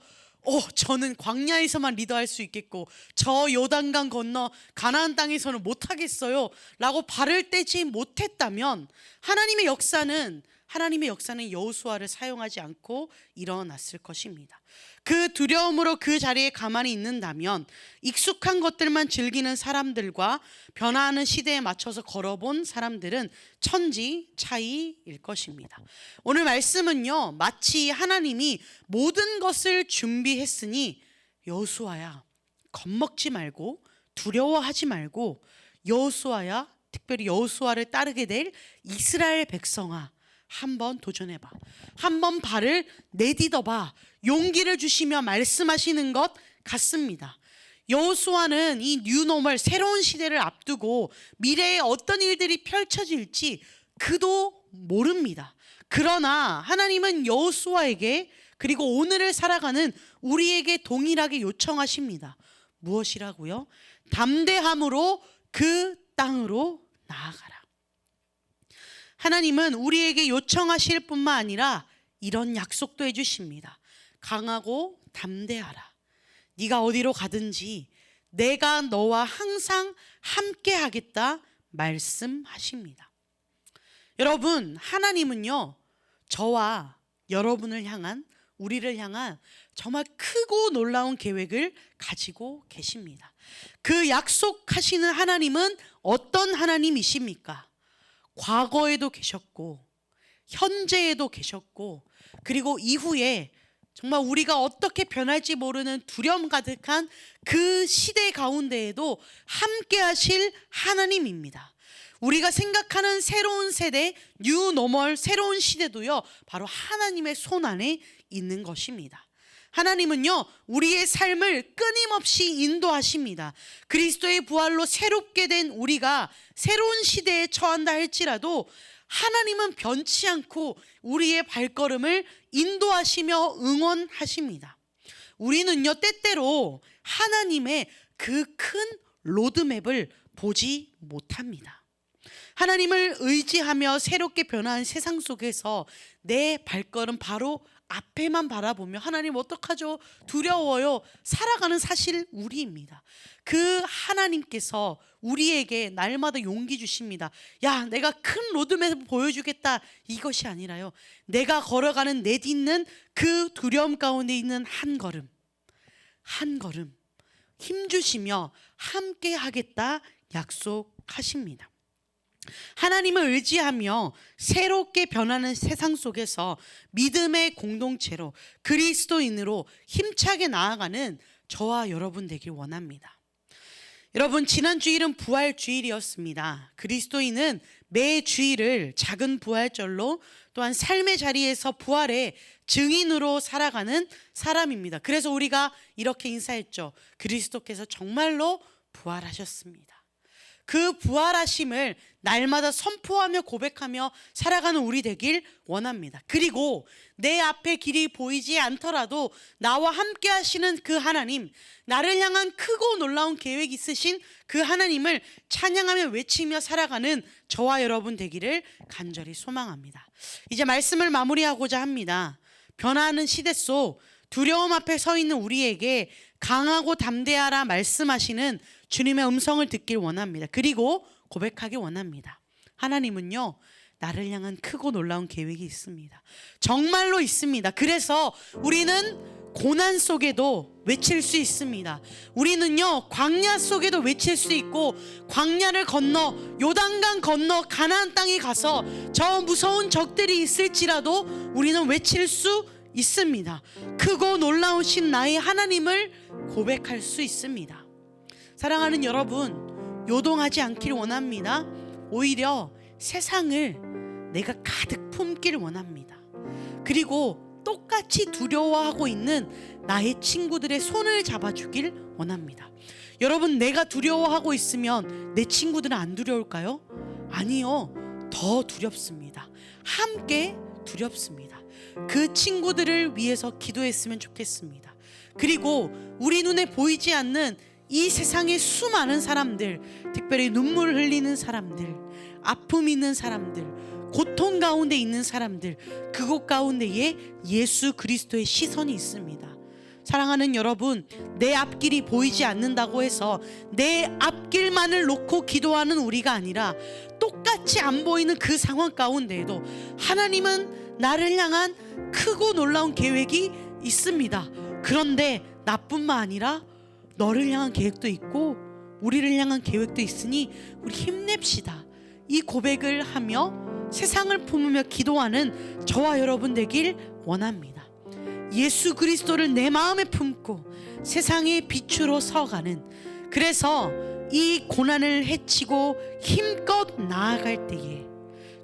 저는 광야에서만 리더할 수 있겠고 저 요단강 건너 가나안 땅에서는 못하겠어요 라고 발을 떼지 못했다면 하나님의 역사는 여호수아를 사용하지 않고 일어났을 것입니다. 그 두려움으로 그 자리에 가만히 있는다면 익숙한 것들만 즐기는 사람들과 변화하는 시대에 맞춰서 걸어본 사람들은 천지 차이일 것입니다. 오늘 말씀은요, 마치 하나님이 모든 것을 준비했으니 여호수아야, 겁먹지 말고 두려워하지 말고, 여호수아야, 특별히 여호수아를 따르게 될 이스라엘 백성아, 한번 도전해봐. 한번 발을 내딛어봐. 용기를 주시며 말씀하시는 것 같습니다. 여호수아는 이 뉴노멀, 새로운 시대를 앞두고 미래에 어떤 일들이 펼쳐질지 그도 모릅니다. 그러나 하나님은 여호수아에게, 그리고 오늘을 살아가는 우리에게 동일하게 요청하십니다. 무엇이라고요? 담대함으로 그 땅으로 나아가라. 하나님은 우리에게 요청하실 뿐만 아니라 이런 약속도 해주십니다. 강하고 담대하라. 네가 어디로 가든지 내가 너와 항상 함께 하겠다 말씀하십니다. 여러분, 하나님은요, 저와 여러분을 향한, 우리를 향한 정말 크고 놀라운 계획을 가지고 계십니다. 그 약속하시는 하나님은 어떤 하나님이십니까? 과거에도 계셨고 현재에도 계셨고, 그리고 이후에 정말 우리가 어떻게 변할지 모르는 두려움 가득한 그 시대 가운데에도 함께 하실 하나님입니다. 우리가 생각하는 새로운 세대, 뉴노멀, 새로운 시대도요 바로 하나님의 손 안에 있는 것입니다. 하나님은요, 우리의 삶을 끊임없이 인도하십니다. 그리스도의 부활로 새롭게 된 우리가 새로운 시대에 처한다 할지라도 하나님은 변치 않고 우리의 발걸음을 인도하시며 응원하십니다. 우리는요, 때때로 하나님의 그 큰 로드맵을 보지 못합니다. 하나님을 의지하며 새롭게 변화한 세상 속에서 내 발걸음 바로 앞에만 바라보며 하나님 어떡하죠? 두려워요. 살아가는 사실 우리입니다. 그 하나님께서 우리에게 날마다 용기 주십니다. 야, 내가 큰 로드맵을 보여주겠다. 이것이 아니라요, 내가 걸어가는 내딛는 그 두려움 가운데 있는 한 걸음 한 걸음 힘주시며 함께 하겠다 약속하십니다. 하나님을 의지하며 새롭게 변하는 세상 속에서 믿음의 공동체로 그리스도인으로 힘차게 나아가는 저와 여러분 되길 원합니다. 여러분, 지난 주일은 부활 주일이었습니다. 그리스도인은 매 주일을 작은 부활절로 또한 삶의 자리에서 부활의 증인으로 살아가는 사람입니다. 그래서 우리가 이렇게 인사했죠. 그리스도께서 정말로 부활하셨습니다. 그 부활하심을 날마다 선포하며 고백하며 살아가는 우리 되길 원합니다. 그리고 내 앞에 길이 보이지 않더라도 나와 함께 하시는 그 하나님, 나를 향한 크고 놀라운 계획 있으신 그 하나님을 찬양하며 외치며 살아가는 저와 여러분 되기를 간절히 소망합니다. 이제 말씀을 마무리하고자 합니다. 변화하는 시대 속 두려움 앞에 서 있는 우리에게 강하고 담대하라 말씀하시는 주님의 음성을 듣길 원합니다. 그리고 고백하기 원합니다. 하나님은요, 나를 향한 크고 놀라운 계획이 있습니다. 정말로 있습니다. 그래서 우리는 고난 속에도 외칠 수 있습니다. 우리는요, 광야 속에도 외칠 수 있고, 광야를 건너 요단강 건너 가나안 땅에 가서 저 무서운 적들이 있을지라도 우리는 외칠 수 있습니다. 크고 놀라우신 나의 하나님을 고백할 수 있습니다. 사랑하는 여러분, 요동하지 않길 원합니다. 오히려 세상을 내가 가득 품길 원합니다. 그리고 똑같이 두려워하고 있는 나의 친구들의 손을 잡아주길 원합니다. 여러분, 내가 두려워하고 있으면 내 친구들은 안 두려울까요? 아니요, 더 두렵습니다. 함께 두렵습니다. 그 친구들을 위해서 기도했으면 좋겠습니다. 그리고 우리 눈에 보이지 않는 이 세상의 수많은 사람들, 특별히 눈물 흘리는 사람들, 아픔 있는 사람들, 고통 가운데 있는 사람들, 그곳 가운데에 예수 그리스도의 시선이 있습니다. 사랑하는 여러분, 내 앞길이 보이지 않는다고 해서 내 앞길만을 놓고 기도하는 우리가 아니라 똑같이 안 보이는 그 상황 가운데에도 하나님은 나를 향한 크고 놀라운 계획이 있습니다. 그런데 나뿐만 아니라 너를 향한 계획도 있고 우리를 향한 계획도 있으니 우리 힘냅시다. 이 고백을 하며 세상을 품으며 기도하는 저와 여러분 되길 원합니다. 예수 그리스도를 내 마음에 품고 세상의 빛으로 서가는, 그래서 이 고난을 헤치고 힘껏 나아갈 때에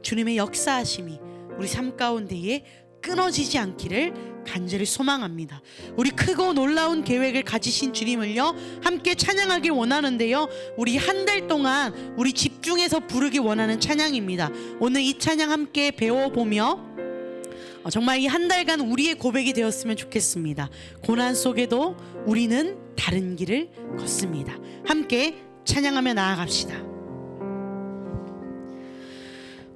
주님의 역사하심이 우리 삶 가운데에 끊어지지 않기를 간절히 소망합니다. 우리 크고 놀라운 계획을 가지신 주님을요 함께 찬양하길 원하는데요, 우리 한 달 동안 우리 집중해서 부르기 원하는 찬양입니다. 오늘 이 찬양 함께 배워보며 정말 이 한 달간 우리의 고백이 되었으면 좋겠습니다. 고난 속에도 우리는 다른 길을 걷습니다. 함께 찬양하며 나아갑시다.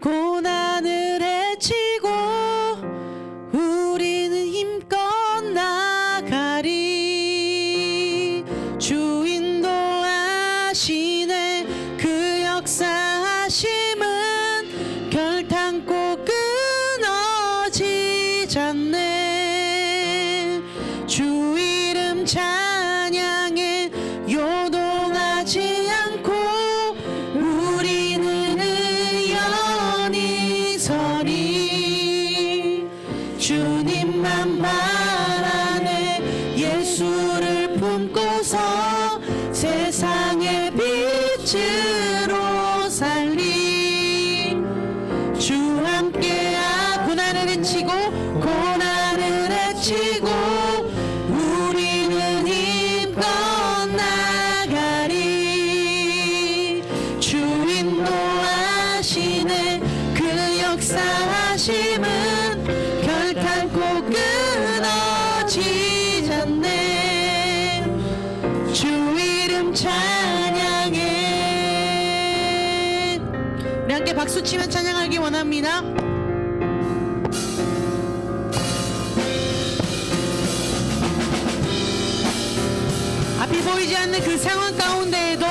고난을 헤치고 우리는 힘껏 나가리. 주 인도하시네. 그 역사하심은 결탄코 끊어지지 않네. 주 이름 찬양해 요동하지 않고 우리는 의연히 서리. 주님만 바라네. 예수를 품고서 세상의 빛으로 살리. 주 함께야. 고난을 헤치고 고난을 헤치고 우리는 주 이름 찬양해. 우리 함께 박수 치며 찬양하기 원합니다. 앞이 보이지 않는 그 상황 가운데에도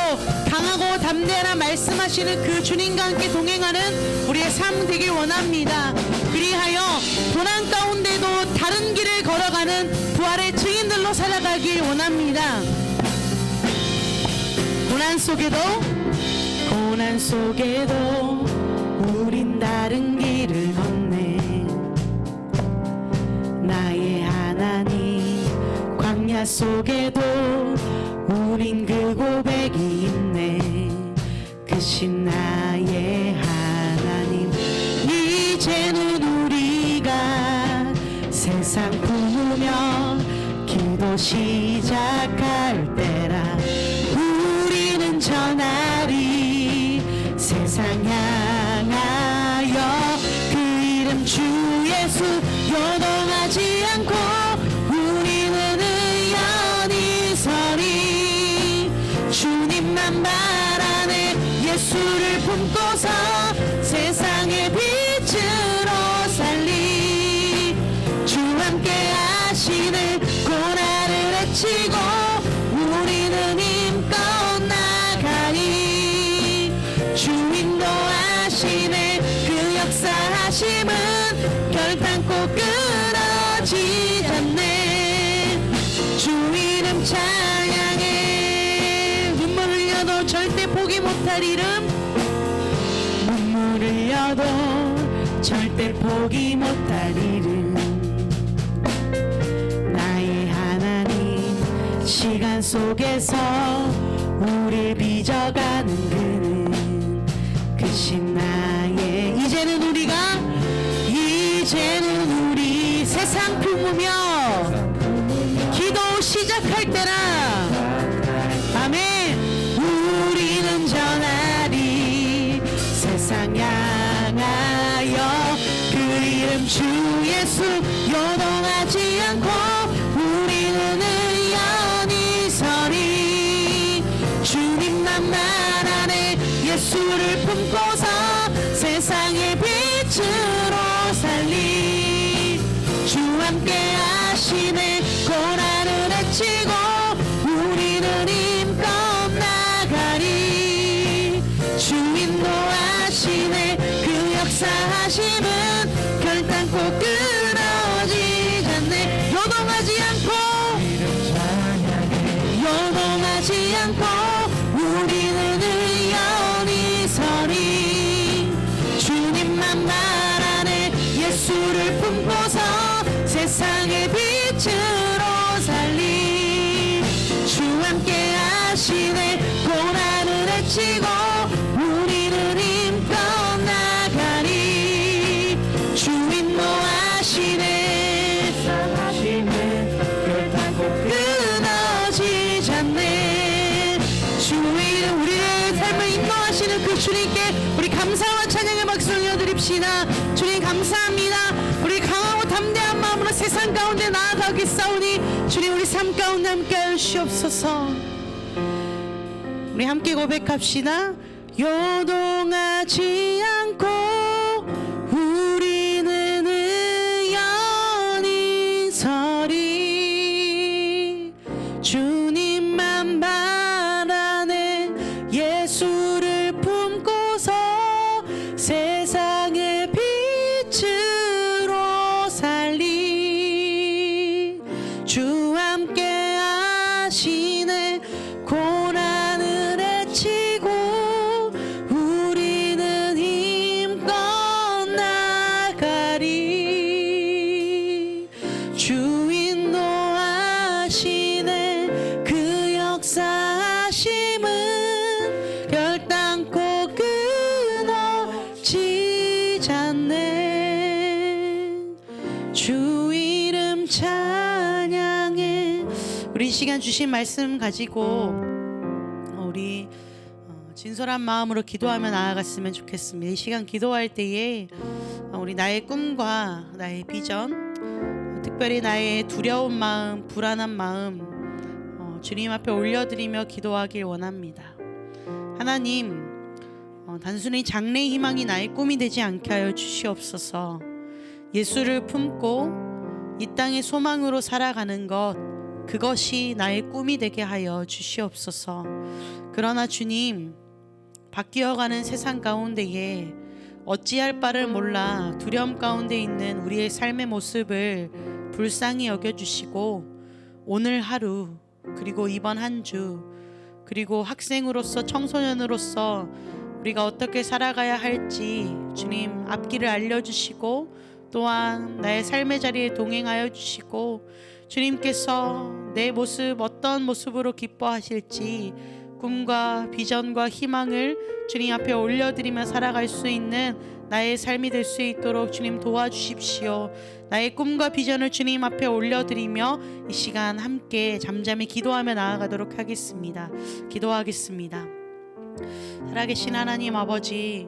강하고 담대하라 말씀하시는 그 주님과 함께 동행하는 우리의 삶 되길 원합니다. 그리하여 고난 가운데도 다른 길을 걸어가는 부활의 증인들로 살아가길 원합니다. 고난 속에도 우린 다른 길을 걷네. 나의 하나님, 광야 속에도 우린 그 고백이 있네. 크신 나의 하나님, 이제는 우리가 세상 품으며 기도 시작할 때라. 우리는 전하리 세상 향하여 그 이름 주 예수 요동하지 않고 우리는 의연히 서리. 주님만 바라네 예수를 품고서 세상의 빛으로 살리. 주 함께 하시는 고난을 헤치고 우리는 힘껏 나가니. 주 인도하시네 그 역사하심은 결단코 끊어지지 않네. 주 이름 찬양해. 눈물 흘려도 절대 포기 못할 이름. 눈물 흘려도 절대 포기 못할 이름. 나의 하나님, 시간 속에서 우릴 빚어가는 그는 크신 나의. 이제는 우리 세상 품으며 기도 시작할 때라. 아멘. 우리는 전하리 세상 향하여 그 이름 주 예수 요동하지 않고 우리는 의연히 서리. 주님만 말하네 예수를 품고서 세상의 빛으로 살리. 주 함께 하시네 고난을 헤치고 우리는 힘껏 나가리. 주 인도하시네 그 역사하심은 결단코 끊어지지 않네. 요동하지 않고 우리는 의연히 서리. 주님만 말하네 예수를 품고서 세상의 빛으로 살리. 주 함께 하시네 고난을 헤치고 우리는 힘껏 나가리. 주 인도하시네 결단코 끊어지지 않네. 주 이름 우리의 삶을 인도하시는 그 주님께 우리 감사와 찬양의 박수 올려드립시다. 주님 감사합니다. 우리 강하고 담대한 마음으로 세상 가운데 나아가겠사오니 주님 우리 삶 가운데 함께하여 주옵소서. 우리 함께 고백합시다. 요동하지 않고 우리는 의연히 서리. 주님만 바라네 예수를 품고서 세상의 빛으로 살리. 주 함께 하시네 고난을 헤치고 우리는 힘껏 나가리. 주 인도하시네 그 역사하심은 결단코 끊어지지 않네. 주 이름 찬양해. 우리 이 시간 주신 말씀 가지고 우리 진솔한 마음으로 기도하며 나아갔으면 좋겠습니다. 이 시간 기도할 때에 우리 나의 꿈과 나의 비전, 특별히 나의 두려운 마음, 불안한 마음, 주님 앞에 올려드리며 기도하길 원합니다. 하나님, 단순히 장래의 희망이 나의 꿈이 되지 않게 하여 주시옵소서. 예수를 품고 이 땅의 소망으로 살아가는 것, 그것이 나의 꿈이 되게 하여 주시옵소서. 그러나 주님, 바뀌어가는 세상 가운데에 어찌할 바를 몰라 두려움 가운데 있는 우리의 삶의 모습을 불쌍히 여겨주시고, 오늘 하루, 그리고 이번 한 주, 그리고 학생으로서 청소년으로서 우리가 어떻게 살아가야 할지 주님 앞길을 알려주시고, 또한 나의 삶의 자리에 동행하여 주시고, 주님께서 내 모습 어떤 모습으로 기뻐하실지 꿈과 비전과 희망을 주님 앞에 올려드리며 살아갈 수 있는 나의 삶이 될 수 있도록 주님 도와주십시오. 나의 꿈과 비전을 주님 앞에 올려드리며 이 시간 함께 잠잠히 기도하며 나아가도록 하겠습니다. 기도하겠습니다. 살아계신 하나님 아버지,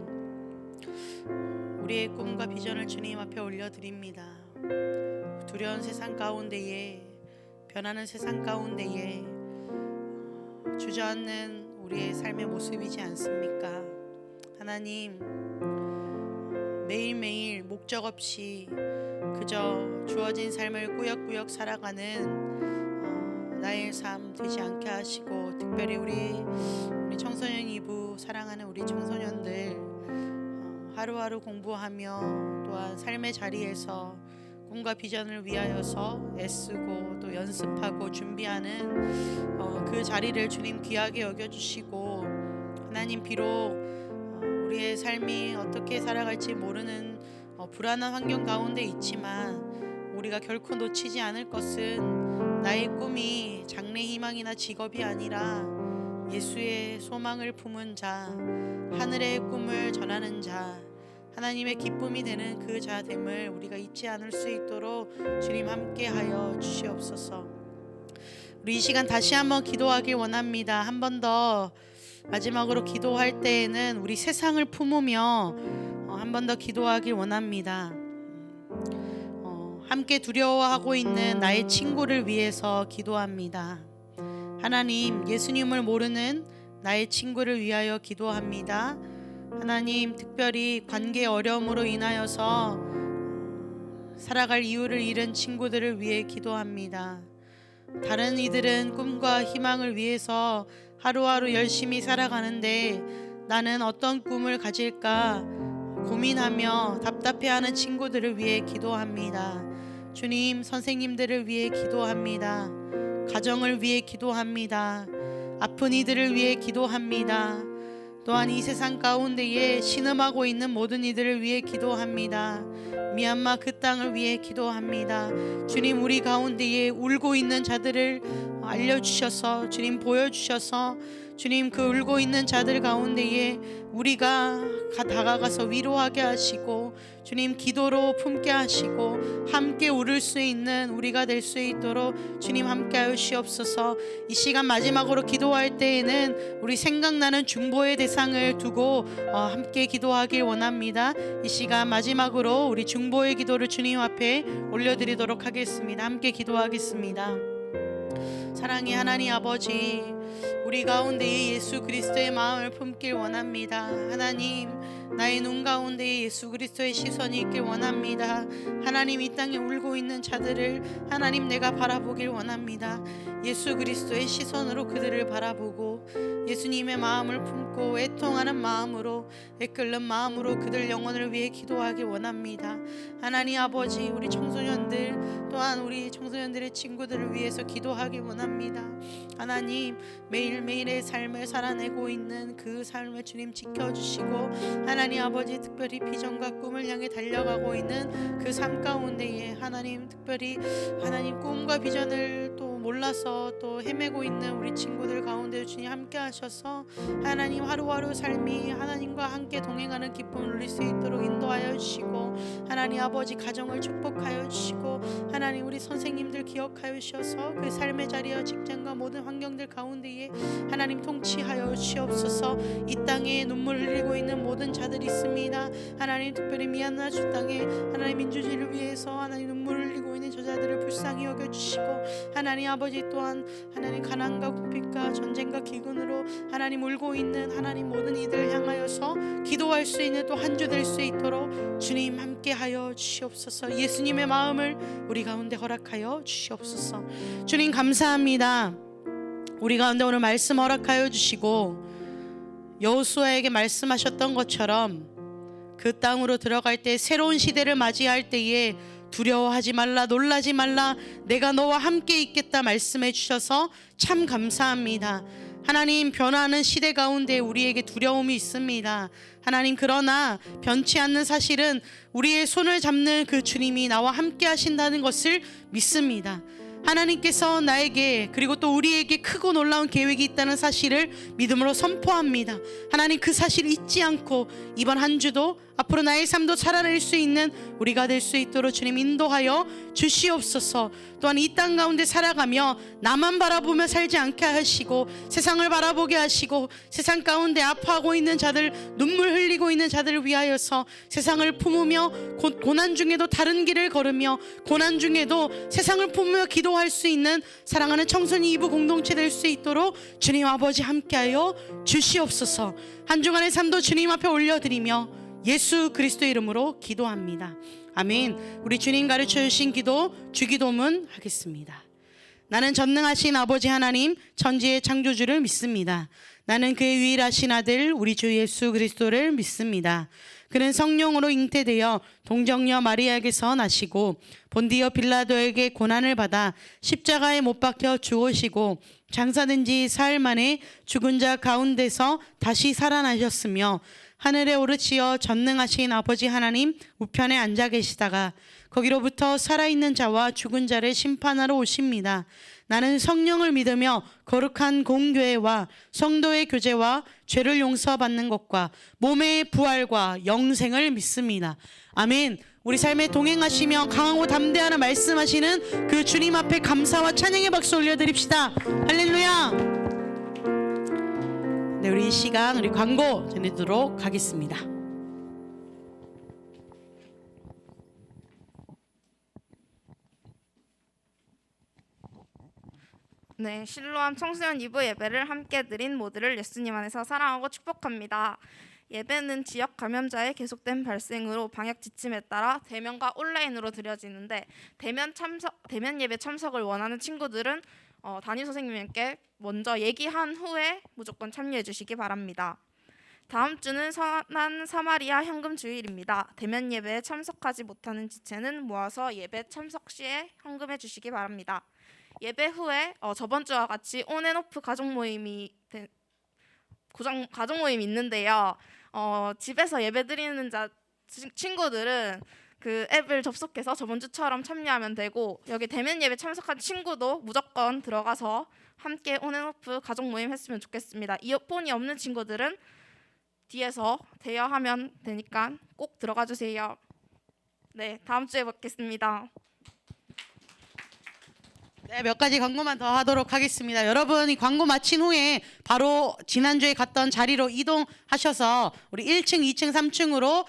우리의 꿈과 비전을 주님 앞에 올려드립니다. 두려운 세상 가운데에, 변하는 세상 가운데에 주저앉는 우리의 삶의 모습이지 않습니까? 하나님, 매일매일 목적 없이 그저 주어진 삶을 꾸역꾸역 살아가는 나의 삶 되지 않게 하시고, 특별히 우리 청소년 2부 사랑하는 우리 청소년들 하루하루 공부하며 또한 삶의 자리에서 꿈과 비전을 위하여서 애쓰고 또 연습하고 준비하는 그 자리를 주님 귀하게 여겨주시고, 하나님 비록 우리의 삶이 어떻게 살아갈지 모르는 불안한 환경 가운데 있지만 우리가 결코 놓치지 않을 것은 나의 꿈이 장래 희망이나 직업이 아니라 예수의 소망을 품은 자, 하늘의 꿈을 전하는 자, 하나님의 기쁨이 되는 그 자됨을 우리가 잊지 않을 수 있도록 주님 함께하여 주시옵소서. 우리 이 시간 다시 한번 기도하길 원합니다. 한 번 더 마지막으로 기도할 때에는 우리 세상을 품으며 한 번 더 기도하길 원합니다. 함께 두려워하고 있는 나의 친구를 위해서 기도합니다. 하나님, 예수님을 모르는 나의 친구를 위하여 기도합니다. 하나님, 특별히 관계 어려움으로 인하여서 살아갈 이유를 잃은 친구들을 위해 기도합니다. 다른 이들은 꿈과 희망을 위해서 하루하루 열심히 살아가는데 나는 어떤 꿈을 가질까 고민하며 답답해하는 친구들을 위해 기도합니다. 주님, 선생님들을 위해 기도합니다. 가정을 위해 기도합니다. 아픈 이들을 위해 기도합니다. 또한 이 세상 가운데에 신음하고 있는 모든 이들을 위해 기도합니다. 미얀마 그 땅을 위해 기도합니다. 주님, 우리 가운데에 울고 있는 자들을 알려주셔서 주님 보여주셔서 주님 그 울고 있는 자들 가운데에 우리가 다가가서 위로하게 하시고 주님 기도로 품게 하시고 함께 울을 수 있는 우리가 될 수 있도록 주님 함께 하시옵소서. 이 시간 마지막으로 기도할 때에는 우리 생각나는 중보의 대상을 두고 함께 기도하길 원합니다. 이 시간 마지막으로 우리 중보의 기도를 주님 앞에 올려드리도록 하겠습니다. 함께 기도하겠습니다. 사랑의 하나님 아버지, 우리 가운데 예수 그리스도의 마음을 품길 원합니다. 하나님, 나의 눈 가운데 예수 그리스도의 시선이 있길 원합니다. 하나님, 이 땅에 울고 있는 자들을 하나님 내가 바라보길 원합니다. 예수 그리스도의 시선으로 그들을 바라보고 예수님의 마음을 품고 애통하는 마음으로 애끓는 마음으로 그들 영혼을 위해 기도하길 원합니다. 하나님 아버지, 우리 청소년들 또한 우리 청소년들의 친구들을 위해서 기도하길 원합니다. 하나님, 매일매일의 삶을 살아내고 있는 그 삶을 주님 지켜주시고 하나님 아버지, 특별히 비전과 꿈을 향해 달려가고 있는 그 삶 가운데에 하나님 특별히 하나님 꿈과 비전을 또 몰라서 또 헤매고 있는 우리 친구들 가운데 주님 함께 하셔서 하나님 하루하루 삶이 하나님과 함께 동행하는 기쁨을 누릴 수 있도록 인도하여 주시고 하나님 아버지, 가정을 축복하여 주시고 하나님 우리 선생님들 기억하여 주셔서 그 삶의 자리와 직장과 모든 환경들 가운데에 하나님 통치하여 주시옵소서. 이 땅에 눈물 흘리고 있는 모든 자들이 있습니다. 하나님 특별히 미얀마 주 땅에 하나님 민주주의를 위해서 하나님 눈물 흘리고 있는 저자들을 불쌍히 여겨주시고 하나님 아버지 또한 하나님 가난과 궁핍과 전쟁과 기근으로 하나님 울고 있는 하나님 모든 이들을 향하여서 기도할 수 있는 또 한 주 될 수 있도록 주님 함께하여 주시옵소서. 예수님의 마음을 우리 가운데 허락하여 주시옵소서. 주님 감사합니다. 우리 가운데 오늘 말씀 허락하여 주시고 여호수아에게 말씀하셨던 것처럼 그 땅으로 들어갈 때 새로운 시대를 맞이할 때에 두려워하지 말라, 놀라지 말라, 내가 너와 함께 있겠다 말씀해 주셔서 참 감사합니다. 하나님, 변화하는 시대 가운데 우리에게 두려움이 있습니다. 하나님, 그러나 변치 않는 사실은 우리의 손을 잡는 그 주님이 나와 함께 하신다는 것을 믿습니다. 하나님께서 나에게 그리고 또 우리에게 크고 놀라운 계획이 있다는 사실을 믿음으로 선포합니다. 하나님, 그 사실을 잊지 않고 이번 한 주도 앞으로 나의 삶도 살아낼 수 있는 우리가 될 수 있도록 주님 인도하여 주시옵소서. 또한 이 땅 가운데 살아가며 나만 바라보며 살지 않게 하시고 세상을 바라보게 하시고 세상 가운데 아파하고 있는 자들, 눈물 흘리고 있는 자들을 위하여서 세상을 품으며 고난 중에도 다른 길을 걸으며 고난 중에도 세상을 품으며 기도할 수 있는 사랑하는 청소년 이부 공동체 될 수 있도록 주님 아버지 함께하여 주시옵소서. 한 주간의 삶도 주님 앞에 올려드리며 예수 그리스도의 이름으로 기도합니다. 아멘. 우리 주님 가르쳐 주신 기도 주기도문 하겠습니다. 나는 전능하신 아버지 하나님 천지의 창조주를 믿습니다. 나는 그의 유일하신 아들 우리 주 예수 그리스도를 믿습니다. 그는 성령으로 잉태되어 동정녀 마리아에게서 나시고 본디어 빌라도에게 고난을 받아 십자가에 못 박혀 죽으시고 장사된 지 사흘 만에 죽은 자 가운데서 다시 살아나셨으며 하늘에 오르시어 전능하신 아버지 하나님 우편에 앉아 계시다가 거기로부터 살아있는 자와 죽은 자를 심판하러 오십니다. 나는 성령을 믿으며 거룩한 공교회와 성도의 교제와 죄를 용서받는 것과 몸의 부활과 영생을 믿습니다. 아멘. 우리 삶에 동행하시며 강하고 담대하라 말씀하시는 그 주님 앞에 감사와 찬양의 박수 올려드립시다. 할렐루야. 네, 우리 이 시간 우리 광고 전해드리도록 하겠습니다. 네, 실로암 청소년 2부 예배를 함께 드린 모두를 예수님 안에서 사랑하고 축복합니다. 예배는 지역 감염자의 계속된 발생으로 방역 지침에 따라 대면과 온라인으로 드려지는데 대면 예배 참석을 원하는 친구들은 담임 선생님께 먼저 얘기한 후에 무조건 참여해 주시기 바랍니다. 다음 주는 선한 사마리아 현금 주일입니다. 대면 예배에 참석하지 못하는 지체는 모아서 예배 참석 시에 헌금해 주시기 바랍니다. 예배 후에 저번 주와 같이 온앤오프 가족 모임이 있는데요. 집에서 예배 드리는 친구들은 그 앱을 접속해서 저번 주처럼 참여하면 되고 여기 대면 예배 참석한 친구도 무조건 들어가서 함께 온앤오프 가족 모임 했으면 좋겠습니다. 이어폰이 없는 친구들은 뒤에서 대여하면 되니까 꼭 들어가 주세요. 네, 다음 주에 뵙겠습니다. 네, 몇 가지 광고만 더 하도록 하겠습니다. 여러분, 이 광고 마친 후에 바로 지난주에 갔던 자리로 이동하셔서 우리 1층, 2층, 3층으로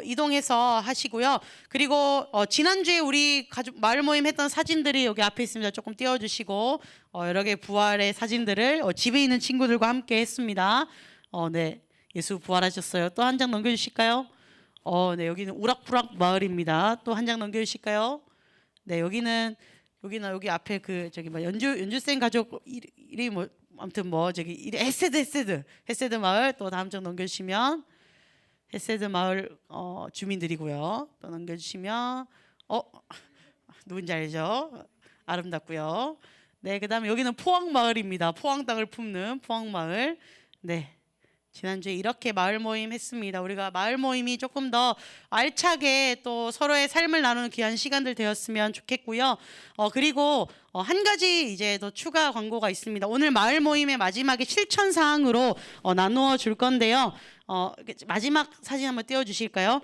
이동해서 하시고요. 그리고 지난주에 우리 가족 마을 모임 했던 사진들이 여기 앞에 있습니다. 조금 띄워주시고 여러 개 부활의 사진들을 집에 있는 친구들과 함께 했습니다. 네, 예수 부활하셨어요. 또 한 장 넘겨주실까요? 네, 여기는 우락부락 마을입니다. 또 한 장 넘겨주실까요? 네, 여기 앞에 그 저기 뭐 연주생 가족 이름이 뭐 아무튼 뭐 저기 헤세드 마을 또 다음 장 넘겨주시면 헤세드 마을 주민들이고요. 또 넘겨주시면 누군지 알죠? 아름답고요. 네, 그다음에 여기는 포항 마을입니다. 포항 땅을 품는 포항 마을. 네. 지난주에 이렇게 마을 모임 했습니다. 우리가 마을 모임이 조금 더 알차게 또 서로의 삶을 나누는 귀한 시간들 되었으면 좋겠고요. 그리고 한 가지 이제 더 추가 광고가 있습니다. 오늘 마을 모임의 마지막에 실천 사항으로 나누어 줄 건데요. 마지막 사진 한번 띄워 주실까요?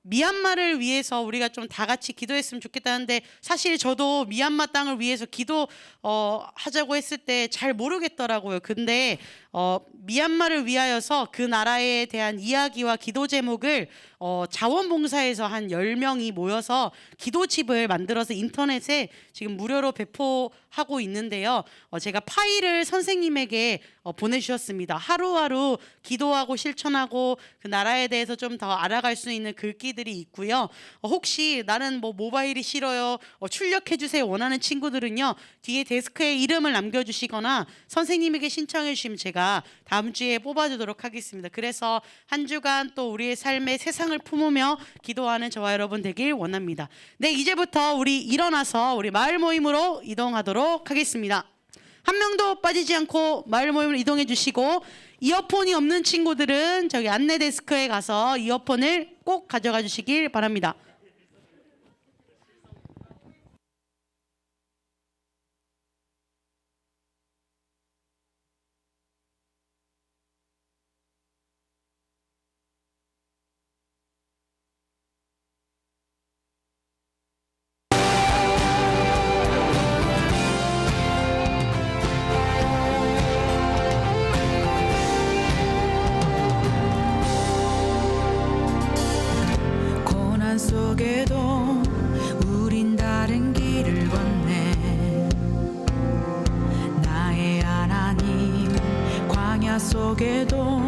미얀마를 위해서 우리가 좀 다 같이 기도했으면 좋겠다는데 사실 저도 미얀마 땅을 위해서 기도 하자고 했을 때 잘 모르겠더라고요. 근데 미얀마를 위하여서 그 나라에 대한 이야기와 기도 제목을 자원봉사에서 한 10명이 모여서 기도집을 만들어서 인터넷에 지금 무료로 배포하고 있는데요. 제가 파일을 선생님에게 보내주셨습니다. 하루하루 기도하고 실천하고 그 나라에 대해서 좀 더 알아갈 수 있는 글귀들이 있고요. 혹시 나는 뭐 모바일이 싫어요, 출력해주세요 원하는 친구들은요, 뒤에 데스크에 이름을 남겨주시거나 선생님에게 신청해 주시면 제가 다음 주에 뽑아주도록 하겠습니다. 그래서 한 주간 또 우리의 삶의 세상을 품으며 기도하는 저와 여러분 되길 원합니다. 네, 이제부터 우리 일어나서 우리 마을 모임으로 이동하도록 하겠습니다. 한 명도 빠지지 않고 마을 모임으로 이동해 주시고, 이어폰이 없는 친구들은 저기 안내 데스크에 가서 이어폰을 꼭 가져가 주시길 바랍니다. 고난 속에도 우린 다른 길을 걷네. 나의 하나님, 광야 속에도